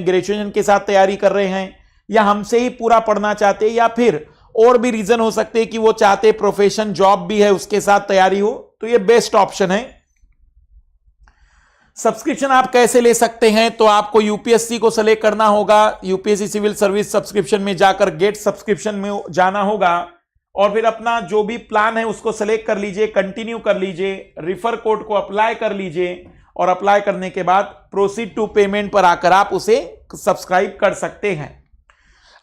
Graduation के साथ तैयारी कर रहे हैं, या हमसे ही पूरा पढ़ना चाहते हैं, या फिर और भी रीजन हो सकते हैं कि वो चाहते प्रोफेशन जॉब भी है उसके साथ तैयारी हो, तो ये बेस्ट ऑप्शन है। सब्सक्रिप्शन आप कैसे ले सकते हैं? तो आपको यूपीएससी को सेलेक्ट करना होगा, यूपीएससी सिविल सर्विस सब्सक्रिप्शन में जाकर गेट सब्सक्रिप्शन में जाना होगा, और फिर अपना जो भी प्लान है उसको सेलेक्ट कर लीजिए, कंटिन्यू कर लीजिए, रिफर कोड को अप्लाई कर लीजिए, और अप्लाई करने के बाद प्रोसीड टू पेमेंट पर आकर आप उसे सब्सक्राइब कर सकते हैं।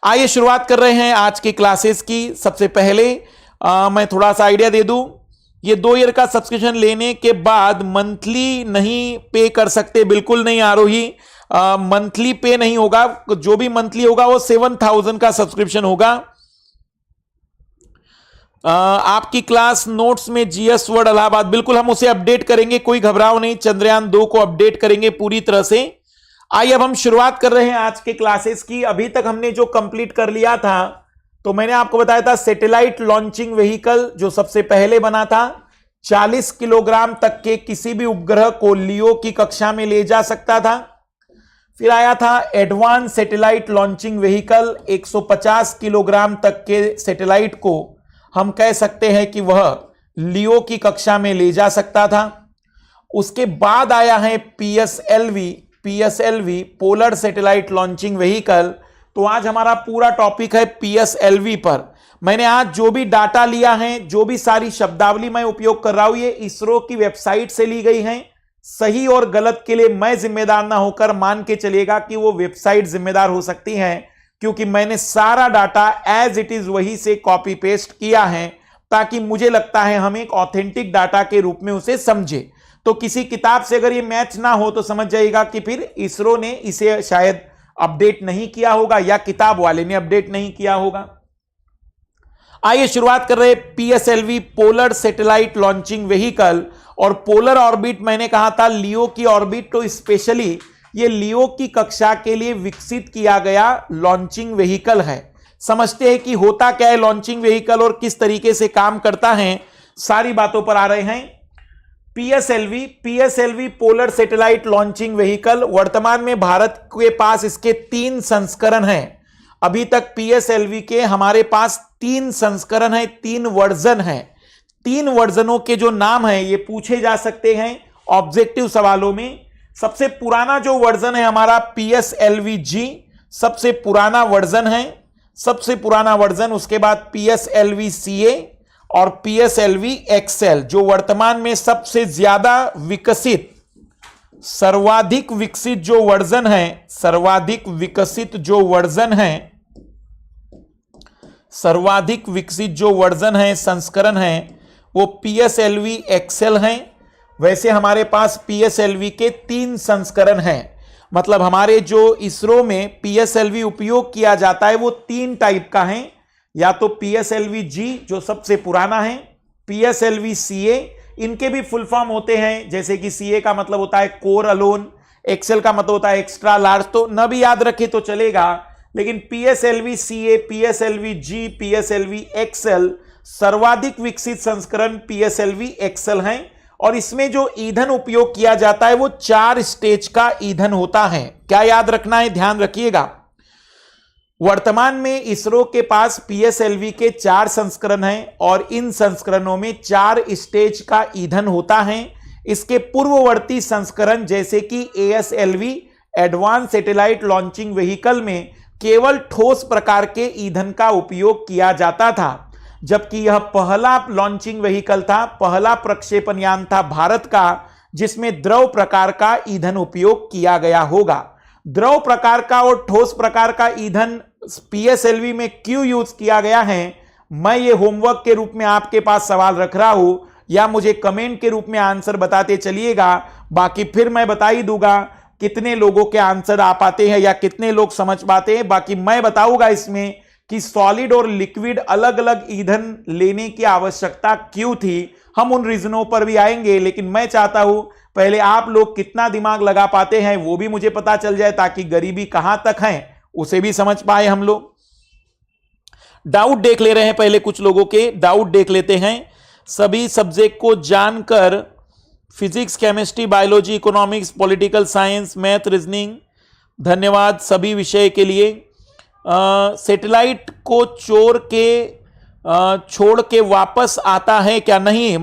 आइए शुरुआत कर रहे हैं आज की क्लासेस की। सबसे पहले मैं थोड़ा सा आइडिया दे दूं, ये 2 ईयर का सब्सक्रिप्शन लेने के बाद मंथली नहीं पे कर सकते, बिल्कुल नहीं आरोही, मंथली पे नहीं होगा। जो भी मंथली होगा वो 7000 का सब्सक्रिप्शन होगा। आपकी क्लास नोट्स में जीएस वर्ड इलाहाबाद, बिल्कुल हम उसे अपडेट करेंगे, कोई घबराओ नहीं, चंद्रयान 2 को अपडेट करेंगे पूरी तरह से। आइए अब हम शुरुआत कर रहे हैं आज के क्लासेस की। अभी तक हमने जो कंप्लीट कर लिया था, तो मैंने आपको बताया था सैटेलाइट लॉन्चिंग व्हीकल जो सबसे पहले बना था, 40 किलोग्राम तक के किसी भी उपग्रह को लियो की कक्षा में ले जा सकता था। फिर आया था advance satellite launching vehicle, 150 kilogram तक के सैटेलाइट को हम कह सकते हैं कि वह लियो की कक्षा में ले जा सकता था। उसके बाद आया है PSLV polar satellite launching vehicle. तो आज हमारा पूरा टॉपिक है पीएसएलवी पर। मैंने आज जो भी डाटा लिया है, जो भी सारी शब्दावली मैं उपयोग कर रहा हूं, ये इसरो की वेबसाइट से ली गई है। सही और गलत के लिए मैं जिम्मेदार ना होकर मान के चलिएगा कि वो वेबसाइट जिम्मेदार हो सकती है, क्योंकि मैंने सारा डाटा एज इट इज वही से कॉपी पेस्ट किया है, ताकि मुझे लगता है हम एक ऑथेंटिक डाटा के रूप में उसे समझे। तो किसी किताब से अगर ये मैच ना हो तो समझ जाइएगा कि फिर इसरो ने इसे शायद अपडेट नहीं किया होगा, या किताब वाले ने अपडेट नहीं किया होगा। आइए शुरुआत कर रहे PSLV polar satellite launching vehicle. और पोलर ऑर्बिट मैंने कहा था लियो की ऑर्बिट, तो स्पेशली ये लियो की कक्षा के लिए विकसित किया गया लॉन्चिंग व्हीकल है। समझते हैं कि होता क्या है लॉन्चिंग व्हीकल और किस तरीके से काम करता है, सारी बातों पर आ रहे हैं। PSLV polar satellite launching vehicle, वर्तमान में भारत के पास इसके 3 संस्करण हैं। अभी तक पीएसएलवी के हमारे पास 3 संस्करण हैं, 3 वर्जन हैं। 3 वर्जनों के जो नाम हैं ये पूछे जा सकते हैं ऑब्जेक्टिव सवालों में। सबसे पुराना जो वर्जन है हमारा पीएसएलवी जी, सबसे पुराना वर्जन है, सबसे पुराना वर्जन। उसके बाद पीएसएलवी सीए और पीएसएलवी एक्सएल, जो वर्तमान में सबसे ज्यादा विकसित, सर्वाधिक विकसित जो वर्जन है, सर्वाधिक विकसित जो वर्जन है, सर्वाधिक विकसित जो वर्जन है, संस्करण है, वो पीएसएलवी एक्सएल है। वैसे हमारे पास पीएसएलवी के 3 संस्करण हैं। मतलब हमारे जो इसरो में पीएसएलवी उपयोग किया जाता है वो 3 टाइप का है। या तो पीएसएलवी जी जो सबसे पुराना है, पीएसएलवी सीए, इनके भी फुल फॉर्म होते हैं, जैसे कि सीए का मतलब होता है कोर अलोन, एक्सएल का मतलब होता है एक्स्ट्रा लार्ज, तो न भी याद रखे तो चलेगा। लेकिन पीएसएलवी सीए, पीएसएलवी जी, पीएसएलवी एक्सएल, सर्वाधिक विकसित संस्करण पीएसएलवी एक्सएल है। और इसमें जो ईंधन उपयोग किया जाता है वो 4 स्टेज का ईंधन होता है। क्या याद रखना है, ध्यान रखिएगा। वर्तमान में इसरो के पास पीएसएलवी के 4 संस्करण हैं और इन संस्करणों में 4 स्टेज का ईंधन होता है। इसके पूर्ववर्ती संस्करण जैसे कि ASLV advance satellite launching vehicle में केवल ठोस प्रकार के ईंधन का उपयोग किया जाता था, जबकि यह पहला लॉन्चिंग व्हीकल था, पहला प्रक्षेपण यान था भारत का जिसमें द्रव प्रकार का ईंधन उपयोग किया गया होगा। द्रव प्रकार का और ठोस प्रकार का ईंधन पीएसएलवी में क्यों यूज किया गया है, मैं ये होमवर्क के रूप में आपके पास सवाल रख रहा हूं, या मुझे कमेंट के रूप में आंसर बताते चलिएगा। बाकी फिर मैं बता ही दूंगा कितने लोगों के आंसर आ पाते हैं या कितने लोग समझ पाते हैं। बाकी मैं बताऊंगा इसमें कि सॉलिड और लिक्विड अलग अलग ईंधन लेने की आवश्यकता क्यों थी, हम उन रीजनों पर भी आएंगे। लेकिन मैं चाहता हूं पहले आप लोग कितना दिमाग लगा पाते हैं वो भी मुझे पता चल जाए, ताकि गरीबी कहां तक है उसे भी समझ पाए हम लोग। डाउट देख ले रहे हैं, पहले कुछ लोगों के डाउट देख लेते हैं। सभी सब्जेक्ट को जानकर physics, chemistry, biology, economics, political science, math, reasoning धन्यवाद सभी विषय के लिए। सैटेलाइट को छोड़ के वापस आता है क्या? नहीं।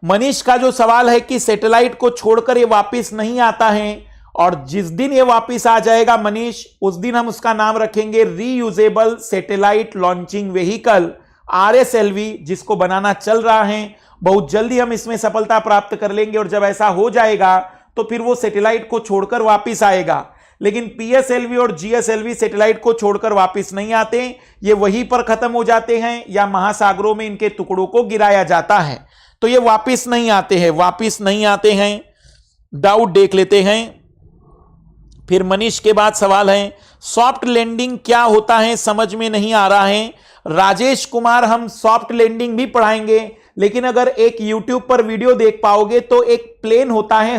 मनीष का जो सवाल है कि सैटेलाइट को छोड़कर ये वापस नहीं आता है, और जिस दिन ये वापस आ जाएगा मनीष, उस दिन हम उसका नाम रखेंगे reusable satellite launching vehicle RSLV, जिसको बनाना चल रहा है। बहुत जल्दी हम इसमें सफलता प्राप्त कर लेंगे, और जब ऐसा हो जाएगा तो फिर वो सैटेलाइट को छोड़कर वापस आएगा। लेकिन PSLV और GSLV सैटेलाइट को छोड़कर वापस नहीं आते, ये वहीं पर खत्म हो जाते हैं या महासागरों में इनके टुकड़ों को गिराया जाता है, तो ये वापस नहीं आते हैं। डाउट देख लेते हैं। फिर मनीष के बाद सवाल है सॉफ्ट लैंडिंग क्या होता है, समझ में नहीं आ रहा है। राजेश कुमार, हम सॉफ्ट लैंडिंग भी पढ़ाएंगे, लेकिन अगर एक YouTube पर वीडियो देख पाओगे तो एक प्लेन होता है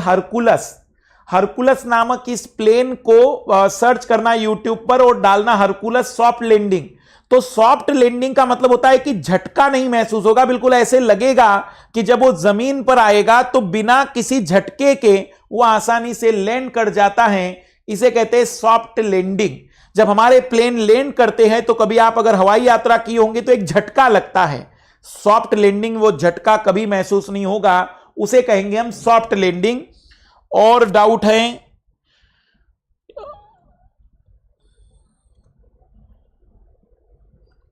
हरकुलस नामक, इस प्लेन को सर्च करना YouTube पर और डालना हरकुलस सॉफ्ट लैंडिंग। तो सॉफ्ट लैंडिंग का मतलब होता है कि झटका नहीं महसूस होगा, बिल्कुल ऐसे लगेगा कि जब वो जमीन पर आएगा तो बिना किसी झटके के वो आसानी से लैंड कर जाता है। इसे कहते हैं सॉफ्ट लैंडिंग। जब हमारे प्लेन लैंड करते हैं तो कभी आप अगर हवाई यात्रा की होंगे तो एक झटका लगता है। सॉफ्ट लैंडिंग, वो झटका कभी महसूस नहीं होगा, उसे कहेंगे हम सॉफ्ट लैंडिंग। और डाउट है,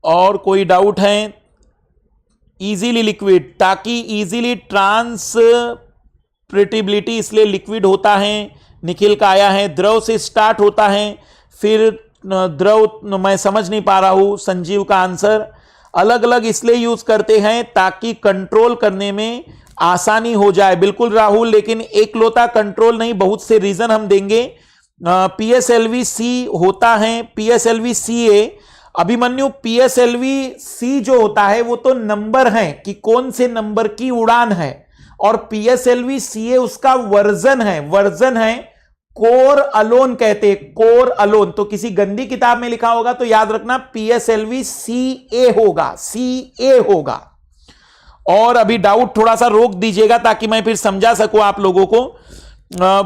और कोई डाउट है? इजीली लिक्विड, ताकि इजीली ट्रांसपोर्टेबिलिटी, इसलिए लिक्विड होता है। निखिल का आया है द्रव से स्टार्ट होता है, फिर द्रव, मैं समझ नहीं पा रहा हूं। संजीव का आंसर, अलग अलग इसलिए यूज करते हैं ताकि कंट्रोल करने में आसानी हो जाए। बिल्कुल राहुल, लेकिन एकलौता कंट्रोल नहीं, बहुत से रीजन हम देंगे। PSLV C होता है, PSLV CA। Abhimanyu, PSLV C जो होता है वो तो नंबर है कि कौन से नंबर की उड़ान है, और PSLV CA उसका वर्जन है। कोर अलोन कहते हैं, कोर अलोन। तो किसी गंदी किताब में लिखा होगा तो याद रखना PSLV CA होगा। और अभी डाउट थोड़ा सा रोक दीजिएगा ताकि मैं फिर समझा सकूं आप लोगों को।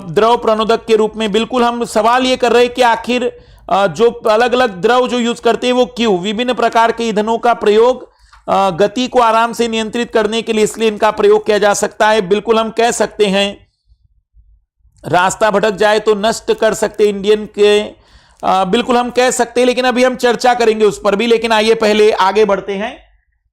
द्रव प्रणोदक के रूप में, बिल्कुल हम सवाल ये कर रहे हैं कि आखिर जो अलग अलग द्रव जो यूज करते हैं वो क्यों? विभिन्न प्रकार के ईंधनों का प्रयोग गति को आराम से नियंत्रित करने के लिए, इसलिए इनका प्रयोग किया जा सकता है। बिल्कुल हम कह सकते हैं रास्ता भटक जाए तो नष्ट कर सकते इंडियन के, बिल्कुल हम कह सकते हैं, लेकिन अभी हम चर्चा करेंगे उस पर भी। लेकिन आइए पहले आगे बढ़ते हैं।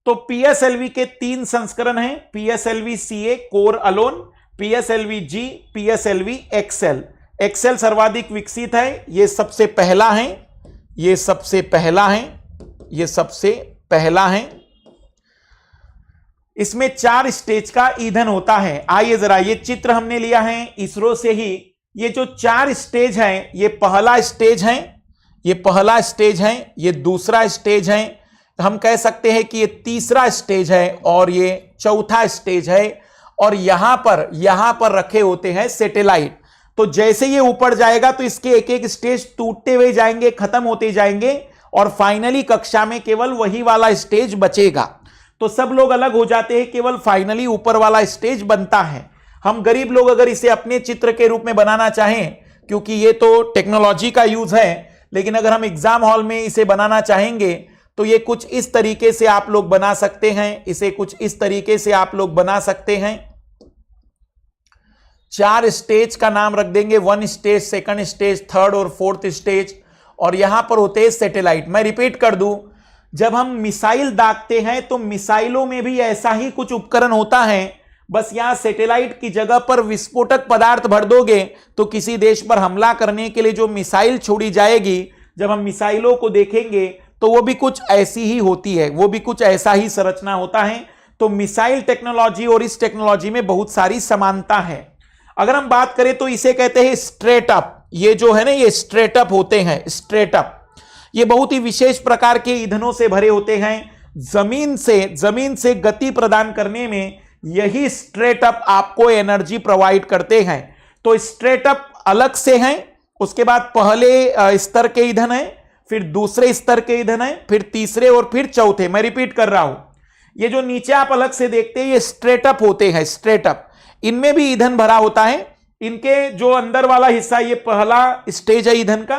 तो PSLV के 3 संस्करण हैं, PSLV CA core alone, PSLV G, PSLV XL। XL सर्वाधिक विकसित है, ये सबसे पहला है। इसमें 4 स्टेज का ईंधन होता है। आइए जरा, ये चित्र हमने लिया है इसरो से ही। ये जो 4 स्टेज हैं, ये पहला स्टेज है, ये दूसरा स्टेज है, हम कह सकते हैं कि ये तीसरा स्टेज है, और ये चौथा स्टेज है। और यहां पर रखे होते हैं सैटेलाइट। तो जैसे ये ऊपर जाएगा तो इसके एक एक स्टेज टूटते हुए जाएंगे, खत्म होते जाएंगे, और फाइनली कक्षा में केवल वही वाला स्टेज बचेगा। तो सब लोग अलग हो जाते हैं, केवल फाइनली ऊपर वाला स्टेज बनता है। हम गरीब लोग अगर इसे अपने चित्र के रूप में बनाना चाहें, क्योंकि ये तो टेक्नोलॉजी का यूज है, लेकिन अगर हम एग्जाम हॉल में इसे बनाना चाहेंगे तो ये कुछ इस तरीके से आप लोग बना सकते हैं, इसे कुछ इस तरीके से आप लोग बना सकते हैं। 4 स्टेज का नाम रख देंगे, 1 स्टेज, 2nd स्टेज, 3rd और 4th स्टेज, और यहां पर होते हैं सैटेलाइट। मैं रिपीट कर दूं, जब हम मिसाइल दागते हैं तो मिसाइलों में भी ऐसा ही कुछ उपकरण होता है, बस यहां सैटेलाइट की जगह पर विस्फोटक पदार्थ भर दोगे तो किसी देश पर हमला करने के लिए जो मिसाइल छोड़ी जाएगी, जब हम मिसाइलों को देखेंगे तो वो भी कुछ ऐसी ही होती है, वो भी कुछ ऐसा ही संरचना होता है। तो मिसाइल टेक्नोलॉजी और इस टेक्नोलॉजी में बहुत सारी समानता है। अगर हम बात करें तो इसे कहते हैं स्ट्रेट अप। ये जो है ना, ये स्ट्रेट अप होते हैं, स्ट्रेट अप। ये बहुत ही विशेष प्रकार के ईंधनों से भरे होते हैं। जमीन से गति प्रदान करने में यही स्ट्रेट अप आपको एनर्जी प्रोवाइड करते हैं। तो स्ट्रेट अप अलग से हैं, उसके बाद पहले स्तर के ईंधन है, फिर दूसरे स्तर के ईंधन है, फिर तीसरे और फिर चौथे। मैं रिपीट कर रहा हूं, ये जो नीचे आप अलग से देखते हैं ये स्ट्रेट अप होते हैं, स्ट्रेट अप। इनमें भी ईंधन भरा होता है, इनके जो अंदर वाला हिस्सा, ये पहला स्टेज है ईंधन का,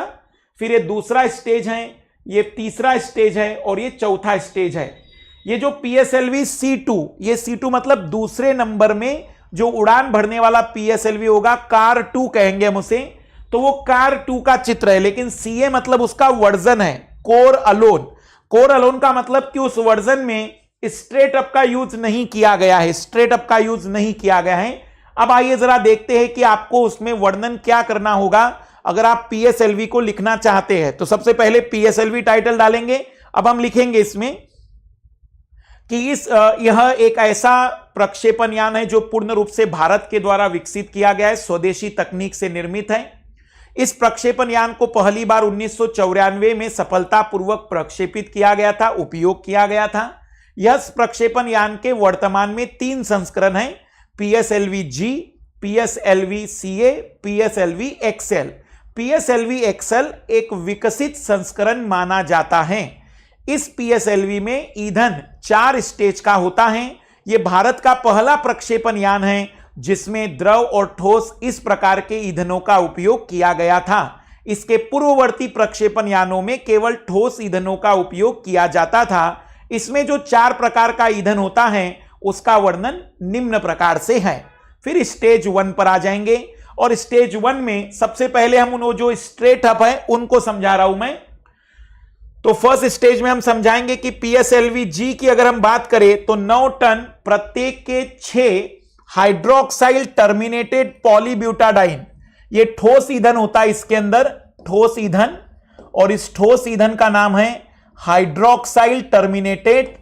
फिर ये दूसरा स्टेज है, ये तीसरा स्टेज है और ये चौथा स्टेज है। ये जो PSLV C2, ये C2 मतलब दूसरे नंबर में जो उड़ान भरने वाला PSLV होगा, कार 2 कहेंगे हम उसे, तो वो कार 2 का चित्र है। लेकिन CA मतलब उसका वर्जन है, कोर अलोन। कोर अलोन का मतलब कि उस वर्जन में स्ट्रेट अप का यूज नहीं किया गया है, स्ट्रेट अप का यूज नहीं किया गया है। अब आइए जरा देखते हैं कि आपको उसमें वर्णन क्या करना होगा अगर आप PSLV को लिखना चाहते हैं। तो सबसे पहले PSLV टाइटल डालेंगे। अब हम लिखेंगे इसमें कि यह एक ऐसा प्रक्षेपण यान है जो पूर्ण रूप से भारत के द्वारा विकसित किया गया है, स्वदेशी तकनीक से निर्मित है। इस प्रक्षेपण यान को पहली बार 1994 में सफलतापूर्वक प्रक्षेपित किया गया था, उपयोग किया गया था। यह प्रक्षेपण यान के वर्तमान में 3 संस्करण हैं, PSLV G, PSLV CA, PSLV XL। PSLV XL एक विकसित संस्करण माना जाता है। इस PSLV में ईंधन 4 स्टेज का होता है। यह भारत का पहला प्रक्षेपण यान है जिसमें द्रव और ठोस इस प्रकार के ईंधनों का उपयोग किया गया था। इसके पूर्ववर्ती प्रक्षेपण यानों में केवल ठोस ईंधनों का उपयोग किया जाता था। इसमें जो 4 प्रकार का ईंधन होता है उसका वर्णन निम्न प्रकार से है। फिर स्टेज 1 पर आ जाएंगे और स्टेज 1 में सबसे पहले हम उन जो स्ट्रेट अप है उनको समझा रहा हूं मैं। तो फर्स्ट स्टेज में हम समझाएंगे कि PSLV G की अगर हम बात करें तो 9 टन प्रत्येक के 6 हाइड्रोक्साइल टर्मिनेटेड पॉलीब्यूटाडाइन, ये ठोस ईंधन होता है इसके अंदर, ठोस ईंधन, और इस ठोस ईंधन का नाम है hydroxyl terminated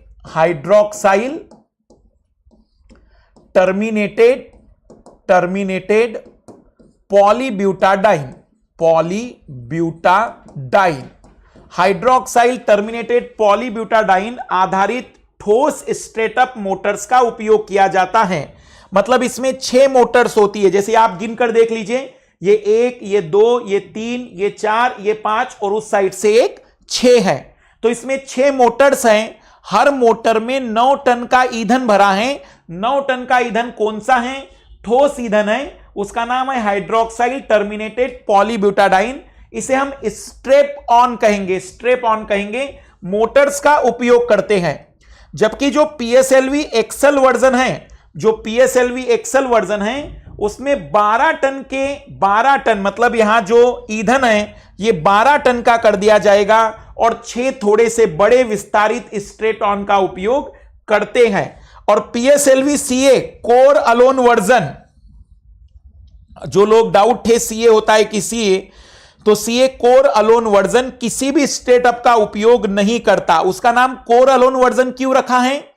polybutadiene. Hydroxyl terminated polybutadiene आधारित ठोस स्ट्रेटअप मोटर्स का उपयोग किया जाता है। मतलब इसमें 6 मोटर्स होती है, जैसे आप गिनकर देख लीजिए, ये 1, ये 2, ये 3, ये 4, ये 5 और उस साइड से एक 6 है। तो इसमें 6 मोटर्स हैं, हर मोटर में 9 टन का ईंधन भरा है। 9 टन का ईंधन कौन सा है? ठोस ईंधन है, उसका नाम है हाइड्रोक्साइल टर्मिनेटेड पॉलीब्यूटाडाइन। इसे हम स्ट्रेप ऑन कहेंगे, मोटर्स का उपयोग करते हैं। जबकि जो PSLV XL वर्जन है, उसमें 12 टन मतलब यहां जो ईंधन है ये 12 टन का कर दिया जाएगा और 6 थोड़े से बड़े विस्तारित स्ट्रेट ऑन का उपयोग करते हैं। और PSLV CA core alone version, जो लोग डाउट थे CA होता है कि CA, तो CA कोर अलोन वर्जन किसी भी स्ट्रेट अप का उपयोग नहीं करता। उसका नाम कोर अलोन वर्जन क्यों रखा है?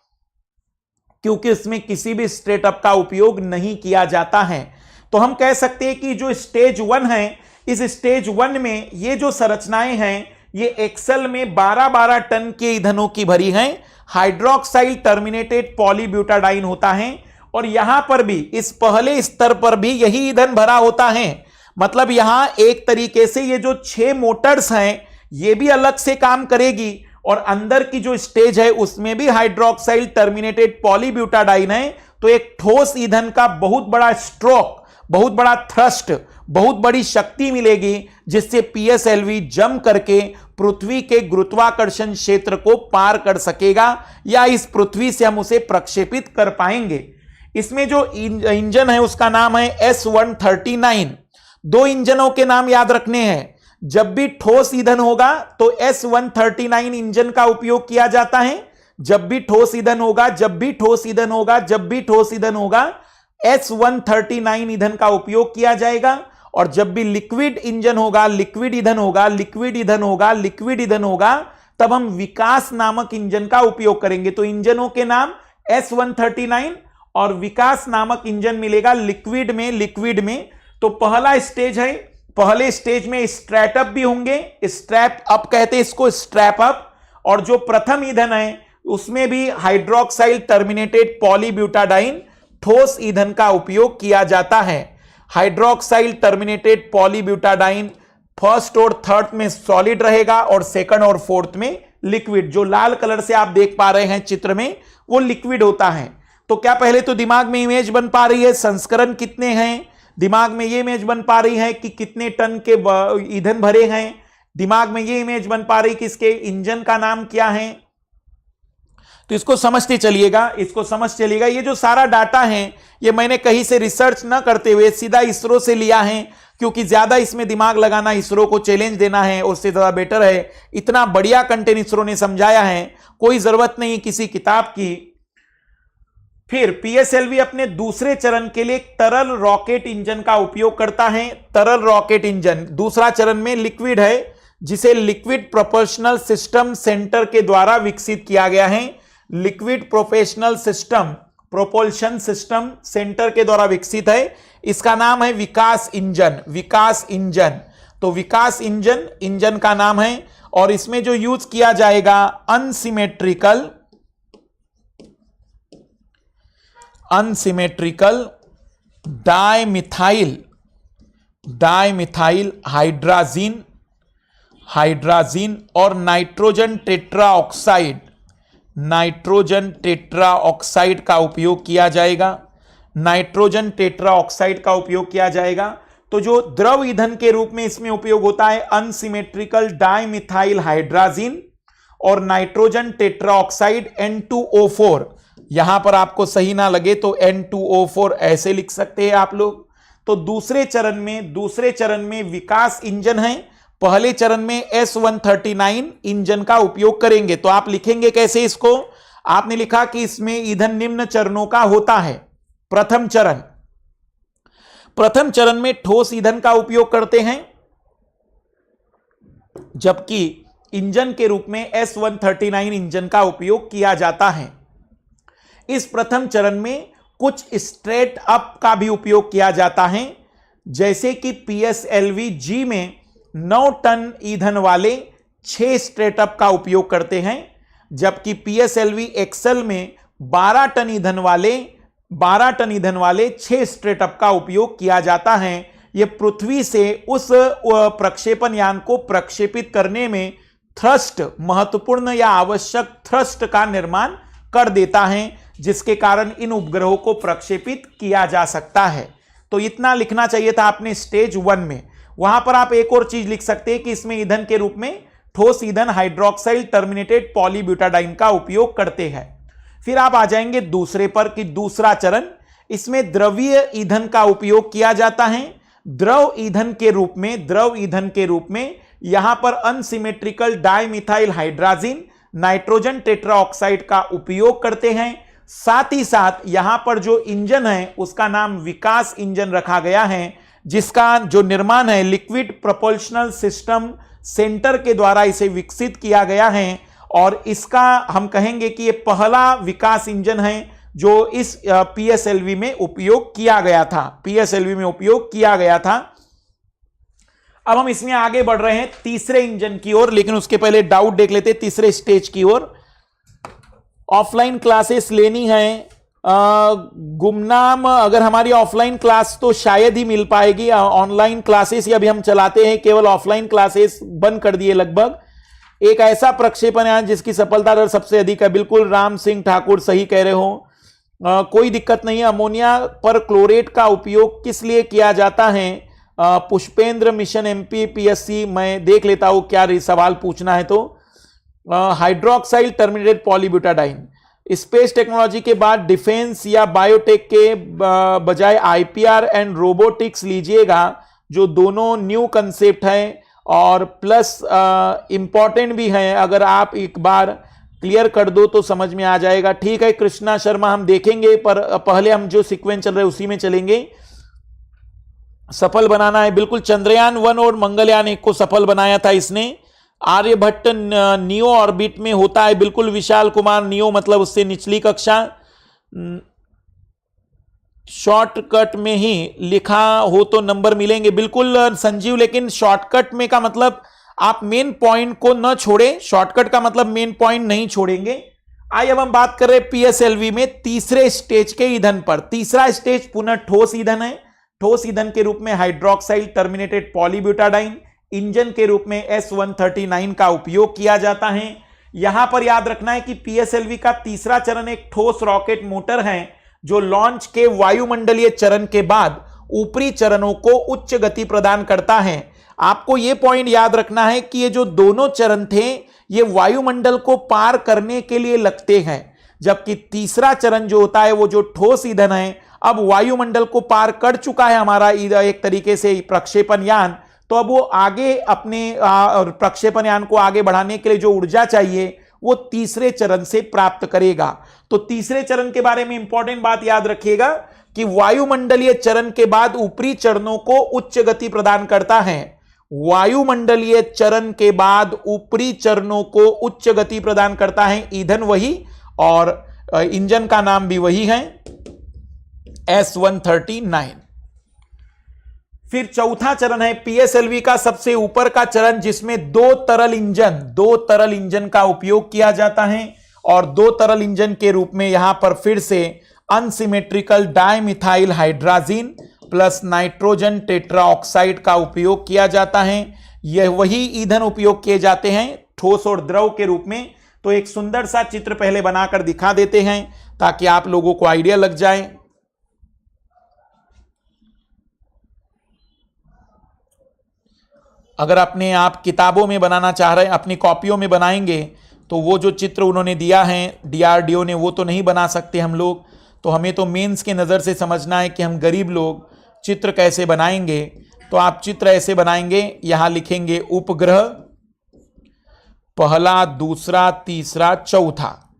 क्योंकि इसमें किसी भी स्ट्रेट अप का उपयोग नहीं किया जाता है। तो हम कह सकते हैं कि जो स्टेज 1 है, इस स्टेज 1 में ये जो संरचनाएं हैं ये एक्सेल में 12-12 टन के ईंधनों की भरी हैं। हाइड्रोक्साइल टर्मिनेटेड पॉलीब्यूटाडाइन होता है और यहां पर भी इस पहले स्तर पर भी यही ईंधन भरा होता है। मतलब यहां एक तरीके से ये जो 6 मोटर्स हैं ये भी अलग से काम करेगी और अंदर की जो स्टेज है उसमें भी हाइड्रोक्साइल टर्मिनेटेड पॉलीब्यूटाडाइन है। तो एक ठोस ईंधन का बहुत बड़ा स्ट्रोक, बहुत बड़ा थ्रस्ट, बहुत बड़ी शक्ति मिलेगी जिससे PSLV जम करके पृथ्वी के गुरुत्वाकर्षण क्षेत्र को पार कर सकेगा या इस पृथ्वी से हम उसे प्रक्षेपित कर पाएंगे। इसमें जो इंजन है उसका नाम है S139। 2 इंजनों के नाम याद रखने हैं। जब भी ठोस ईंधन होगा तो S139 इंजन का उपयोग किया जाता है। जब भी ठोस ईंधन होगा S139 ईंधन का उपयोग किया जाएगा। और जब भी लिक्विड ईंधन होगा तब हम विकास नामक इंजन का उपयोग करेंगे। तो इंजनों के नाम S139 और विकास नामक इंजन मिलेगा लिक्विड में। तो पहला स्टेज है, पहले स्टेज में स्ट्रैट अप भी होंगे, स्ट्रैप अप कहते हैं इसको, स्ट्रैप अप। और जो प्रथम ईंधन है उसमें भी हाइड्रोक्साइल टर्मिनेटेड पॉलीब्यूटाडाइन ठोस ईंधन का उपयोग किया जाता है। हाइड्रोक्साइल टर्मिनेटेड पॉलीब्यूटाडाइन फर्स्ट और थर्ड में सॉलिड रहेगा और सेकंड और फोर्थ में लिक्विड। जो लाल कलर से आप देख पा रहे हैं चित्र में वो लिक्विड होता है। तो क्या पहले तो दिमाग में इमेज बन पा रही है? संस्करण कितने हैं? दिमाग में ये इमेज बन पा रही है कि कितने टन के ईंधन भरे हैं, दिमाग में ये इमेज बन पा रही कि इसके इंजन का नाम क्या है। तो इसको समझते चलिएगा, इसको समझ चलिएगा। ये जो सारा डाटा है ये मैंने कहीं से रिसर्च ना करते हुए सीधा इसरो से लिया है, क्योंकि ज्यादा इसमें दिमाग लगाना इसरो को चैलेंज देना है, उससे ज्यादा बेटर है। इतना बढ़िया कंटेंट इसरो ने समझाया है, कोई जरूरत नहीं किसी किताब की। फिर पीएसएलवी अपने दूसरे चरण के लिए तरल रॉकेट इंजन का उपयोग करता है। तरल रॉकेट इंजन दूसरा चरण में लिक्विड है, जिसे लिक्विड प्रोपोर्शनल सिस्टम सेंटर के द्वारा विकसित किया गया है। Liquid professional system propulsion system centre के द्वारा विकसित है। इसका नाम है विकास इंजन। विकास इंजन, तो विकास इंजन इंजन का नाम है। और इसमें जो यूज किया जाएगा अनसिमेट्रिकल डाइमिथाइल हाइड्राजीन और नाइट्रोजन टेट्राऑक्साइड का उपयोग किया जाएगा। नाइट्रोजन टेट्राऑक्साइड का उपयोग किया जाएगा। तो जो द्रव ईंधन के रूप में इसमें उपयोग होता है अनसिमेट्रिकल डाइमिथाइल हाइड्राजीन और नाइट्रोजन टेट्राऑक्साइड N2O4। यहां पर आपको सही ना लगे तो N2O4 ऐसे लिख सकते हैं आप लोग। तो दूसरे चरण में विकास इंजन है, पहले चरण में S139 इंजन का उपयोग करेंगे। तो आप लिखेंगे कैसे इसको? आपने लिखा कि इसमें ईंधन निम्न चरणों का होता है। प्रथम चरण में ठोस ईंधन का उपयोग करते हैं, जबकि इंजन के रूप में S139 इंजन का उपयोग किया जाता है। इस प्रथम चरण में कुछ स्ट्रेट अप का भी उपयोग किया जाता है, जैसे कि PSLV G में 9 टन ईंधन वाले 6 स्ट्रेट अप का उपयोग करते हैं, जबकि PSLV XL में 12 टन ईंधन वाले 6 स्ट्रेट अप का उपयोग किया जाता है। यह पृथ्वी से उस प्रक्षेपण यान को प्रक्षेपित करने में थ्रस्ट, महत्वपूर्ण या आवश्यक थ्रस्ट का निर्माण कर देता है, जिसके कारण इन उपग्रहों को प्रक्षेपित किया जा सकता है। तो इतना लिखना चाहिए था आपने स्टेज 1 में। वहां पर आप एक और चीज लिख सकते हैं कि इसमें ईंधन के रूप में ठोस ईंधन हाइड्रोक्साइल टर्मिनेटेड पॉलीब्यूटाडाइन का उपयोग करते हैं। फिर आप आ जाएंगे दूसरे पर कि दूसरा चरण, इसमें द्रवीय ईंधन का उपयोग किया जाता है। द्रव ईंधन के रूप में यहां पर unsymmetrical dimethyl hydrazine, nitrogen tetroxide का उपयोग करते हैं। साथ ही साथ यहां पर जो इंजन है उसका नाम विकास इंजन रखा गया है, जिसका जो निर्माण है लिक्विड प्रोपल्शनल सिस्टम सेंटर के द्वारा इसे विकसित किया गया है। और इसका हम कहेंगे कि यह पहला विकास इंजन है जो इस PSLV में उपयोग किया गया था। अब हम इसमें आगे बढ़ रहे हैं तीसरे इंजन की ओर, लेकिन उसके पहले डाउट देख लेते हैं तीसरे स्टेज की ओर। ऑफलाइन क्लासेस लेनी है, गुमनाम अगर हमारी ऑफलाइन क्लास तो शायद ही मिल पाएगी। ऑनलाइन क्लासेस ही अभी हम चलाते हैं, केवल ऑफलाइन क्लासेस बंद कर दिए लगभग। एक ऐसा प्रक्षेपण यान जिसकी सफलता दर सबसे अधिक है, बिल्कुल राम सिंह ठाकुर सही कह रहे हो, कोई दिक्कत नहीं है। अमोनिया पर क्लोरेट का उपयोग किस लिए किया जाता है? पुष्पेंद्र मिशन MP PSC, मैं देख लेता हूं क्या सवाल पूछना है। तो hydroxyl terminated polybutadiene, space technology के बाद डिफेंस या बायोटेक के बजाय IPR एंड रोबोटिक्स लीजिएगा, जो दोनों न्यू कंसेप्ट है और प्लस इंपॉर्टेंट भी है। अगर आप एक बार क्लियर कर दो तो समझ में आ जाएगा। ठीक है कृष्णा शर्मा, हम देखेंगे, पर पहले हम जो सीक्वेंस चल रहे उसी में चलेंगे। सफल बनाना है, बिल्कुल चंद्रयान 1 और मंगलयान 1 को सफल बनाया था इसने। आर्यभट्ट नियो ऑर्बिट में होता है, बिल्कुल विशाल कुमार, नियो मतलब उससे निचली कक्षा। शॉर्टकट में ही लिखा हो तो नंबर मिलेंगे, बिल्कुल संजीव, लेकिन शॉर्टकट में का मतलब आप मेन पॉइंट को न छोड़े। शॉर्टकट का मतलब मेन पॉइंट नहीं छोड़ेंगे। आइए अब हम बात कर रहे हैं PSLV में तीसरे स्टेज के ईंधन पर। तीसरा स्टेज पुनः ठोस ईंधन है। ठोस ईंधन के रूप में हाइड्रोक्साइल टर्मिनेटेड पॉलीब्यूटाडाइन, इंजन के रूप में S139 का उपयोग किया जाता है। यहां पर याद रखना है कि PSLV का तीसरा चरण एक ठोस रॉकेट मोटर है, जो लॉन्च के वायुमंडलीय चरण के बाद ऊपरी चरणों को उच्च गति प्रदान करता है। आपको यह पॉइंट याद रखना है कि ये जो दोनों चरण थे ये वायुमंडल को पार करने के लिए लगते हैं, जबकि तीसरा चरण जो होता है वो जो ठोस ईंधन है अब वायुमंडल को पार कर चुका है हमारा एक तरीके से प्रक्षेपण यान, तो अब वो आगे अपने प्रक्षेपण यान को आगे बढ़ाने के लिए जो ऊर्जा चाहिए वो तीसरे चरण से प्राप्त करेगा। तो तीसरे चरण के बारे में इंपॉर्टेंट बात याद रखिएगा कि वायुमंडलीय चरण के बाद ऊपरी चरणों को उच्च गति प्रदान करता है। वायुमंडलीय चरण के बाद ऊपरी चरणों को उच्च गति प्रदान करता है ईंधन वही, और इंजन का नाम भी वही है S-139। फिर चौथा चरण है पीएसएलवी का सबसे ऊपर का चरण, जिसमें दो तरल इंजन का उपयोग किया जाता है, और दो तरल इंजन के रूप में यहां पर फिर से unsymmetrical dimethyl hydrazine plus nitrogen tetroxide का उपयोग किया जाता है। यह वही ईंधन उपयोग किए जाते हैं ठोस और द्रव के रूप में। तो एक सुंदर सा चित्र पहले बनाकर दिखा देते हैं ताकि आप लोगों को आइडिया लग जाए। अगर अपने आप किताबों में बनाना चाह रहे हैं, अपनी कॉपियों में बनाएंगे, तो वो जो चित्र उन्होंने दिया है डीआरडीओ ने वो तो नहीं बना सकते हम लोग। तो हमें तो मेंस के नज़र से समझना है कि हम गरीब लोग चित्र कैसे बनाएंगे। तो आप चित्र ऐसे बनाएंगे, यहां लिखेंगे उपग्रह पहला, दूसरा, तीसरा, चौथा।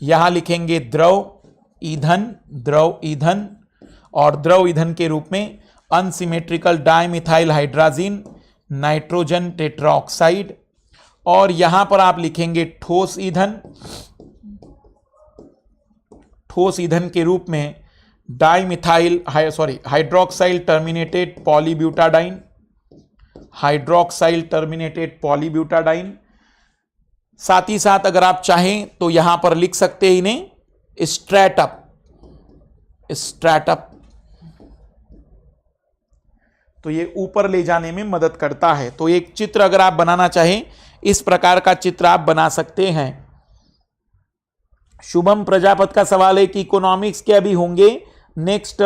यहां लिखेंगे द्रव ईंधन, और द्रव ईंधन के रूप में unsymmetrical dimethyl hydrazine, nitrogen tetroxide, और यहां पर आप लिखेंगे ठोस ईंधन के रूप में हाइड्रोक्साइल टर्मिनेटेड पॉलीब्यूटाडाइन। साथ ही साथ अगर आप चाहें तो यहां पर लिख सकते हैं इन्हें स्ट्रैटअप, तो ये ऊपर ले जाने में मदद करता है। तो एक चित्र अगर आप बनाना चाहें इस प्रकार का चित्र आप बना सकते हैं। शुभम प्रजापत का सवाल है कि इकोनॉमिक्स के अभी होंगे, नेक्स्ट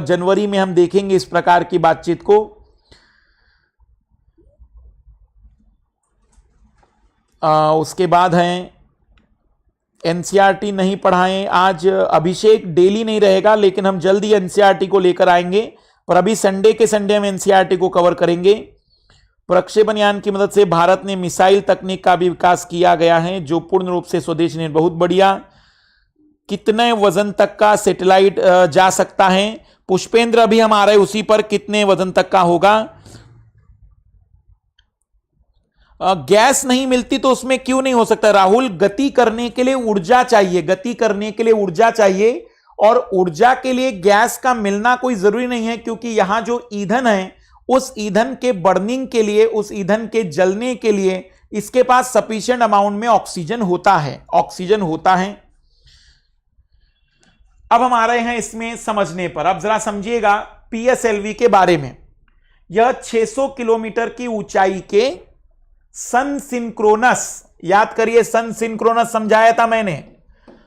जनवरी में हम देखेंगे इस प्रकार की बातचीत को। उसके बाद हैं एनसीईआरटी नहीं पढ़ाएं, आज अभिषेक डेली नहीं रहेगा लेकिन हम जल्दी एनसीईआरटी को लेकर आएंगे, पर अभी संडे के संडे हम एनसीईआरटी को कवर करेंगे। प्रक्षेपण यान की मदद से भारत ने मिसाइल तकनीक का भी विकास किया गया है जो पूर्ण रूप से स्वदेशी नहीं। बहुत बढ़िया। कितने वजन तक का सैटेलाइट जा सकता है? पुष्पेंद्र अभी हम आ रहे उसी पर, कितने वजन तक का होगा? गैस नहीं मिलती तो उसमें क्यों नहीं हो सकता राहुल? गति करने के लिए ऊर्जा चाहिए, और ऊर्जा के लिए गैस का मिलना कोई जरूरी नहीं है, क्योंकि यहां जो ईंधन है उस ईंधन के बर्निंग के लिए, उस ईंधन के जलने के लिए इसके पास सफिशिएंट अमाउंट में ऑक्सीजन होता है। अब हम आ रहे हैं इसमें समझने पर। अब जरा समझिएगा पीएसएलवी के बारे में। यह 600 किलोमीटर की ऊंचाई के सन सिंक्रोनस, याद करिए सन सिंक्रोनस समझाया था मैंने,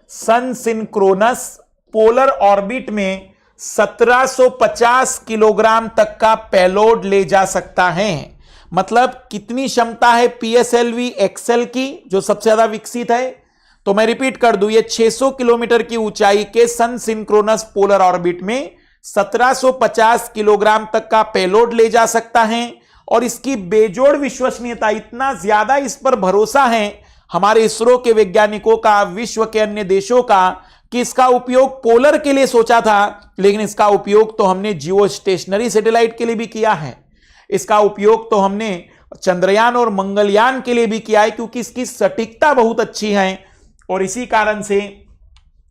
सन सिंक्रोनस पोलर ऑर्बिट में 1750 किलोग्राम तक का पेलोड ले जा सकता है। मतलब कितनी क्षमता है पीएसएलवी एक्सेल की जो सबसे ज्यादा विकसित है? तो मैं रिपीट कर दूं, ये 600 किलोमीटर की ऊंचाई के सन सिंक्रोनस पोलर ऑर्बिट में 1750 किलोग्राम तक का पेलोड ले जा सकता है, और इसकी बेजोड़ विश्वसनीयता, इतना ज्यादा इस पर भरोसा है हमारे इसरो के वैज्ञानिकों का, विश्व के अन्य देशों का, कि इसका उपयोग पोलर के लिए सोचा था, लेकिन इसका उपयोग तो हमने जियो स्टेशनरी सैटेलाइट के लिए भी किया है। इसका उपयोग तो हमने चंद्रयान और मंगलयान के लिए भी किया है, क्योंकि इसकी सटीकता बहुत अच्छी है, और इसी कारण से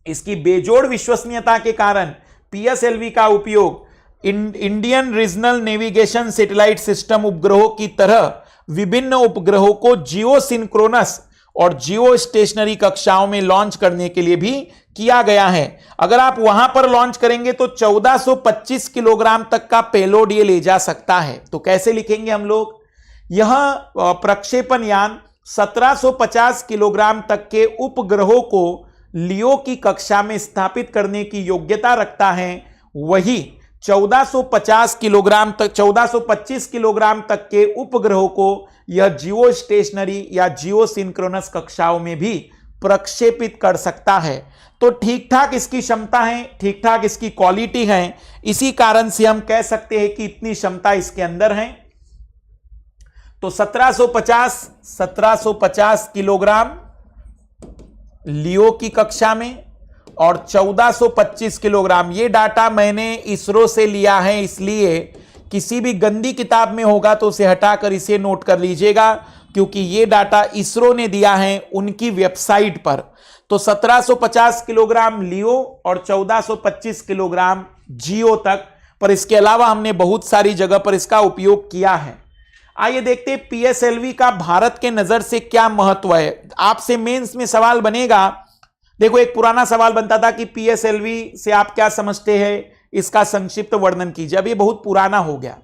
इसकी बेजोड़ विश्वसनीयता के कारण पीएसएलवी का उपयोग Indian regional navigation satellite system उपग्रहों की तरह विभिन्न उपग्रहों को जियो सिंक्रोनस और जियो स्टेशनरी कक्षाओं में लॉन्च करने के लिए भी किया गया है। अगर आप वहां पर लॉन्च करेंगे तो 1425 किलोग्राम तक का पेलोड ये ले जा सकता है। तो कैसे लिखेंगे हम लोग? यह प्रक्षेपण यान 1750 किलोग्राम तक के उपग्रहों को लियो की कक्षा में स्थापित करने की योग्यता रखता है। वही 1450 किलोग्राम तक 1425 किलोग्राम तक के उपग्रहों को यह जियो स्टेशनरी या जियो सिंक्रोनस कक्षाओं में भी प्रक्षेपित कर सकता है। तो ठीक ठाक इसकी क्षमता है, ठीक ठाक इसकी क्वालिटी है, इसी कारण से हम कह सकते हैं कि इतनी क्षमता इसके अंदर है। तो 1750 किलोग्राम लियो की कक्षा में और 1425 किलोग्राम, ये डाटा मैंने इसरो से लिया है, इसलिए किसी भी गंदी किताब में होगा तो उसे हटाकर इसे नोट कर लीजिएगा, क्योंकि ये डाटा इसरो ने दिया है उनकी वेबसाइट पर। तो 1750 किलोग्राम लियो और 1425 किलोग्राम जियो तक, पर इसके अलावा हमने बहुत सारी जगह पर इसका उपयोग किया है। आइए देखते हैं पीएसएलवी का भारत के नजर से क्या महत्व है। आपसे मेंस में सवाल बनेगा, देखो एक पुराना सवाल बनता था कि पीएसएलवी से आप क्या समझते हैं, इसका संक्षिप्त वर्णन कीजिए। अब ये बहुत पुराना हो गया।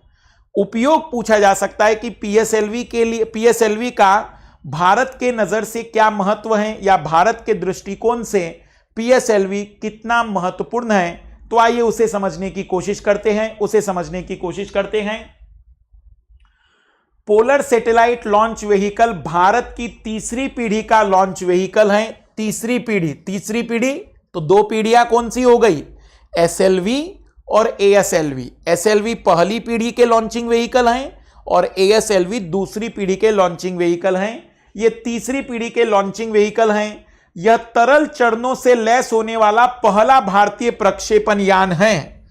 उपयोग पूछा जा सकता है कि पीएसएलवी के लिए, पीएसएलवी का भारत के नजर से क्या महत्व है या भारत के दृष्टिकोण से पीएसएलवी कितना महत्वपूर्ण है। तो आइए उसे समझने की कोशिश करते हैं। Polar satellite launch vehicle Bharat की तीसरी पीढ़ी का लॉन्च व्हीकल है। तीसरी पीढ़ी तो दो पीढ़ियां कौन सी हो गई, एसएलवी और एएसएलवी। एसएलवी पहली पीढ़ी के लॉन्चिंग व्हीकल हैं और एएसएलवी दूसरी पीढ़ी के लॉन्चिंग व्हीकल हैं। ये तीसरी पीढ़ी के लॉन्चिंग व्हीकल हैं। यह तरल चरणों से लैस होने वाला पहला भारतीय प्रक्षेपण यान है।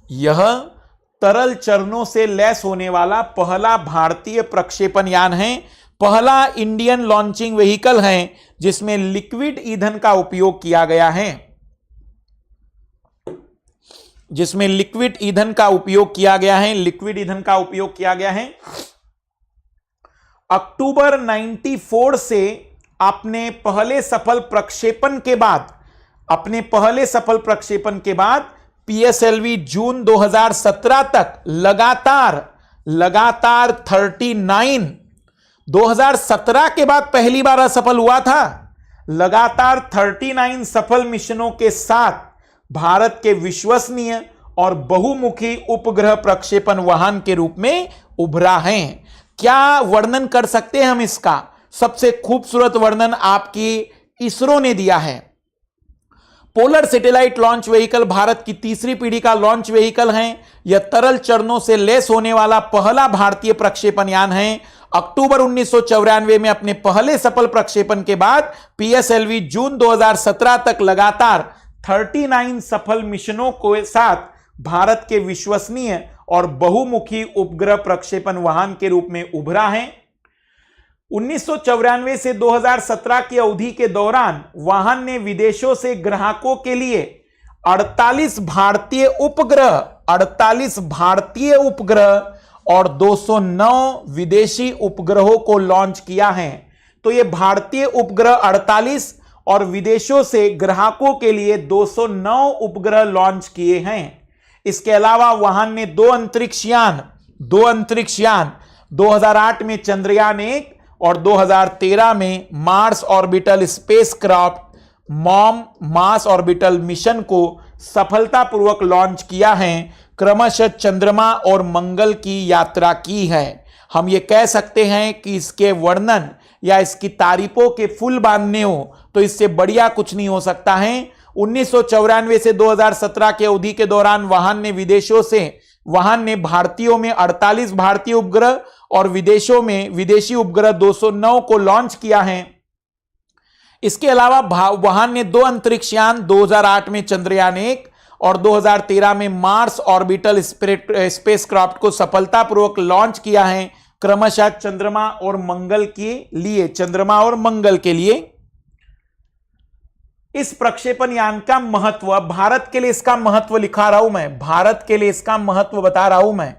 यह तरल चरणों से लैस होने वाला पहला भारतीय प्रक्षेपण यान है, पहला इंडियन लॉन्चिंग व्हीकल है जिसमें लिक्विड ईंधन का उपयोग किया गया है। अक्टूबर 94 से अपने पहले सफल प्रक्षेपण के बाद पीएसएलवी जून 2017 तक लगातार 39, 2017 के बाद पहली बार असफल हुआ था। लगातार 39 सफल मिशनों के साथ भारत के विश्वसनीय और बहुमुखी उपग्रह प्रक्षेपण वाहन के रूप में उभरा है। क्या वर्णन कर सकते हैं हम इसका? सबसे खूबसूरत वर्णन आपकी इसरो ने दिया है। Polar satellite launch vehicle Bharat की तीसरी पीढ़ी का लॉन्च व्हीकल है। यह तरल चरणों से लैस होने वाला पहला भारतीय प्रक्षेपण यान है। अक्टूबर 1994 में अपने पहले सफल प्रक्षेपण के बाद पीएसएलवी जून 2017 तक लगातार 39 सफल मिशनों के साथ भारत के विश्वसनीय और बहुमुखी उपग्रह प्रक्षेपण वाहन के रूप में उभरा है। 1994 से 2017 की अवधि के दौरान वाहन ने विदेशों से ग्राहकों के लिए 48 भारतीय उपग्रह और 209 विदेशी उपग्रहों को लॉन्च किया है। तो ये भारतीय उपग्रह 48 और विदेशों से ग्राहकों के लिए 209 उपग्रह लॉन्च किए हैं। इसके अलावा वाहन ने दो अंतरिक्ष यान 2008 में चंद्रयान 1 और 2013 में Mars orbital spacecraft Mars orbital mission को सफलतापूर्वक लॉन्च किया है, क्रमशः चंद्रमा और मंगल की यात्रा की है। हम ये कह सकते हैं कि इसके वर्णन या इसकी तारीफों के फूल बांधने हो तो इससे बढ़िया कुछ नहीं हो सकता है। 1994 से 2017 के अवधि के दौरान वाहन ने भारतीयों में 48 भारतीय उपग्रह और विदेशों में विदेशी उपग्रह 209 को लॉन्च किया है। इसके अलावा वाहन ने दो अंतरिक्ष यान 2008 में चंद्रयान 1 और 2013 में मार्स ऑर्बिटल स्पेसक्राफ्ट को सफलतापूर्वक लॉन्च किया है, क्रमशः चंद्रमा और मंगल के लिए। इस प्रक्षेपण यान का महत्व, भारत के लिए इसका महत्व लिखा रहा हूं मैं, भारत के लिए इसका महत्व बता रहा हूं मैं।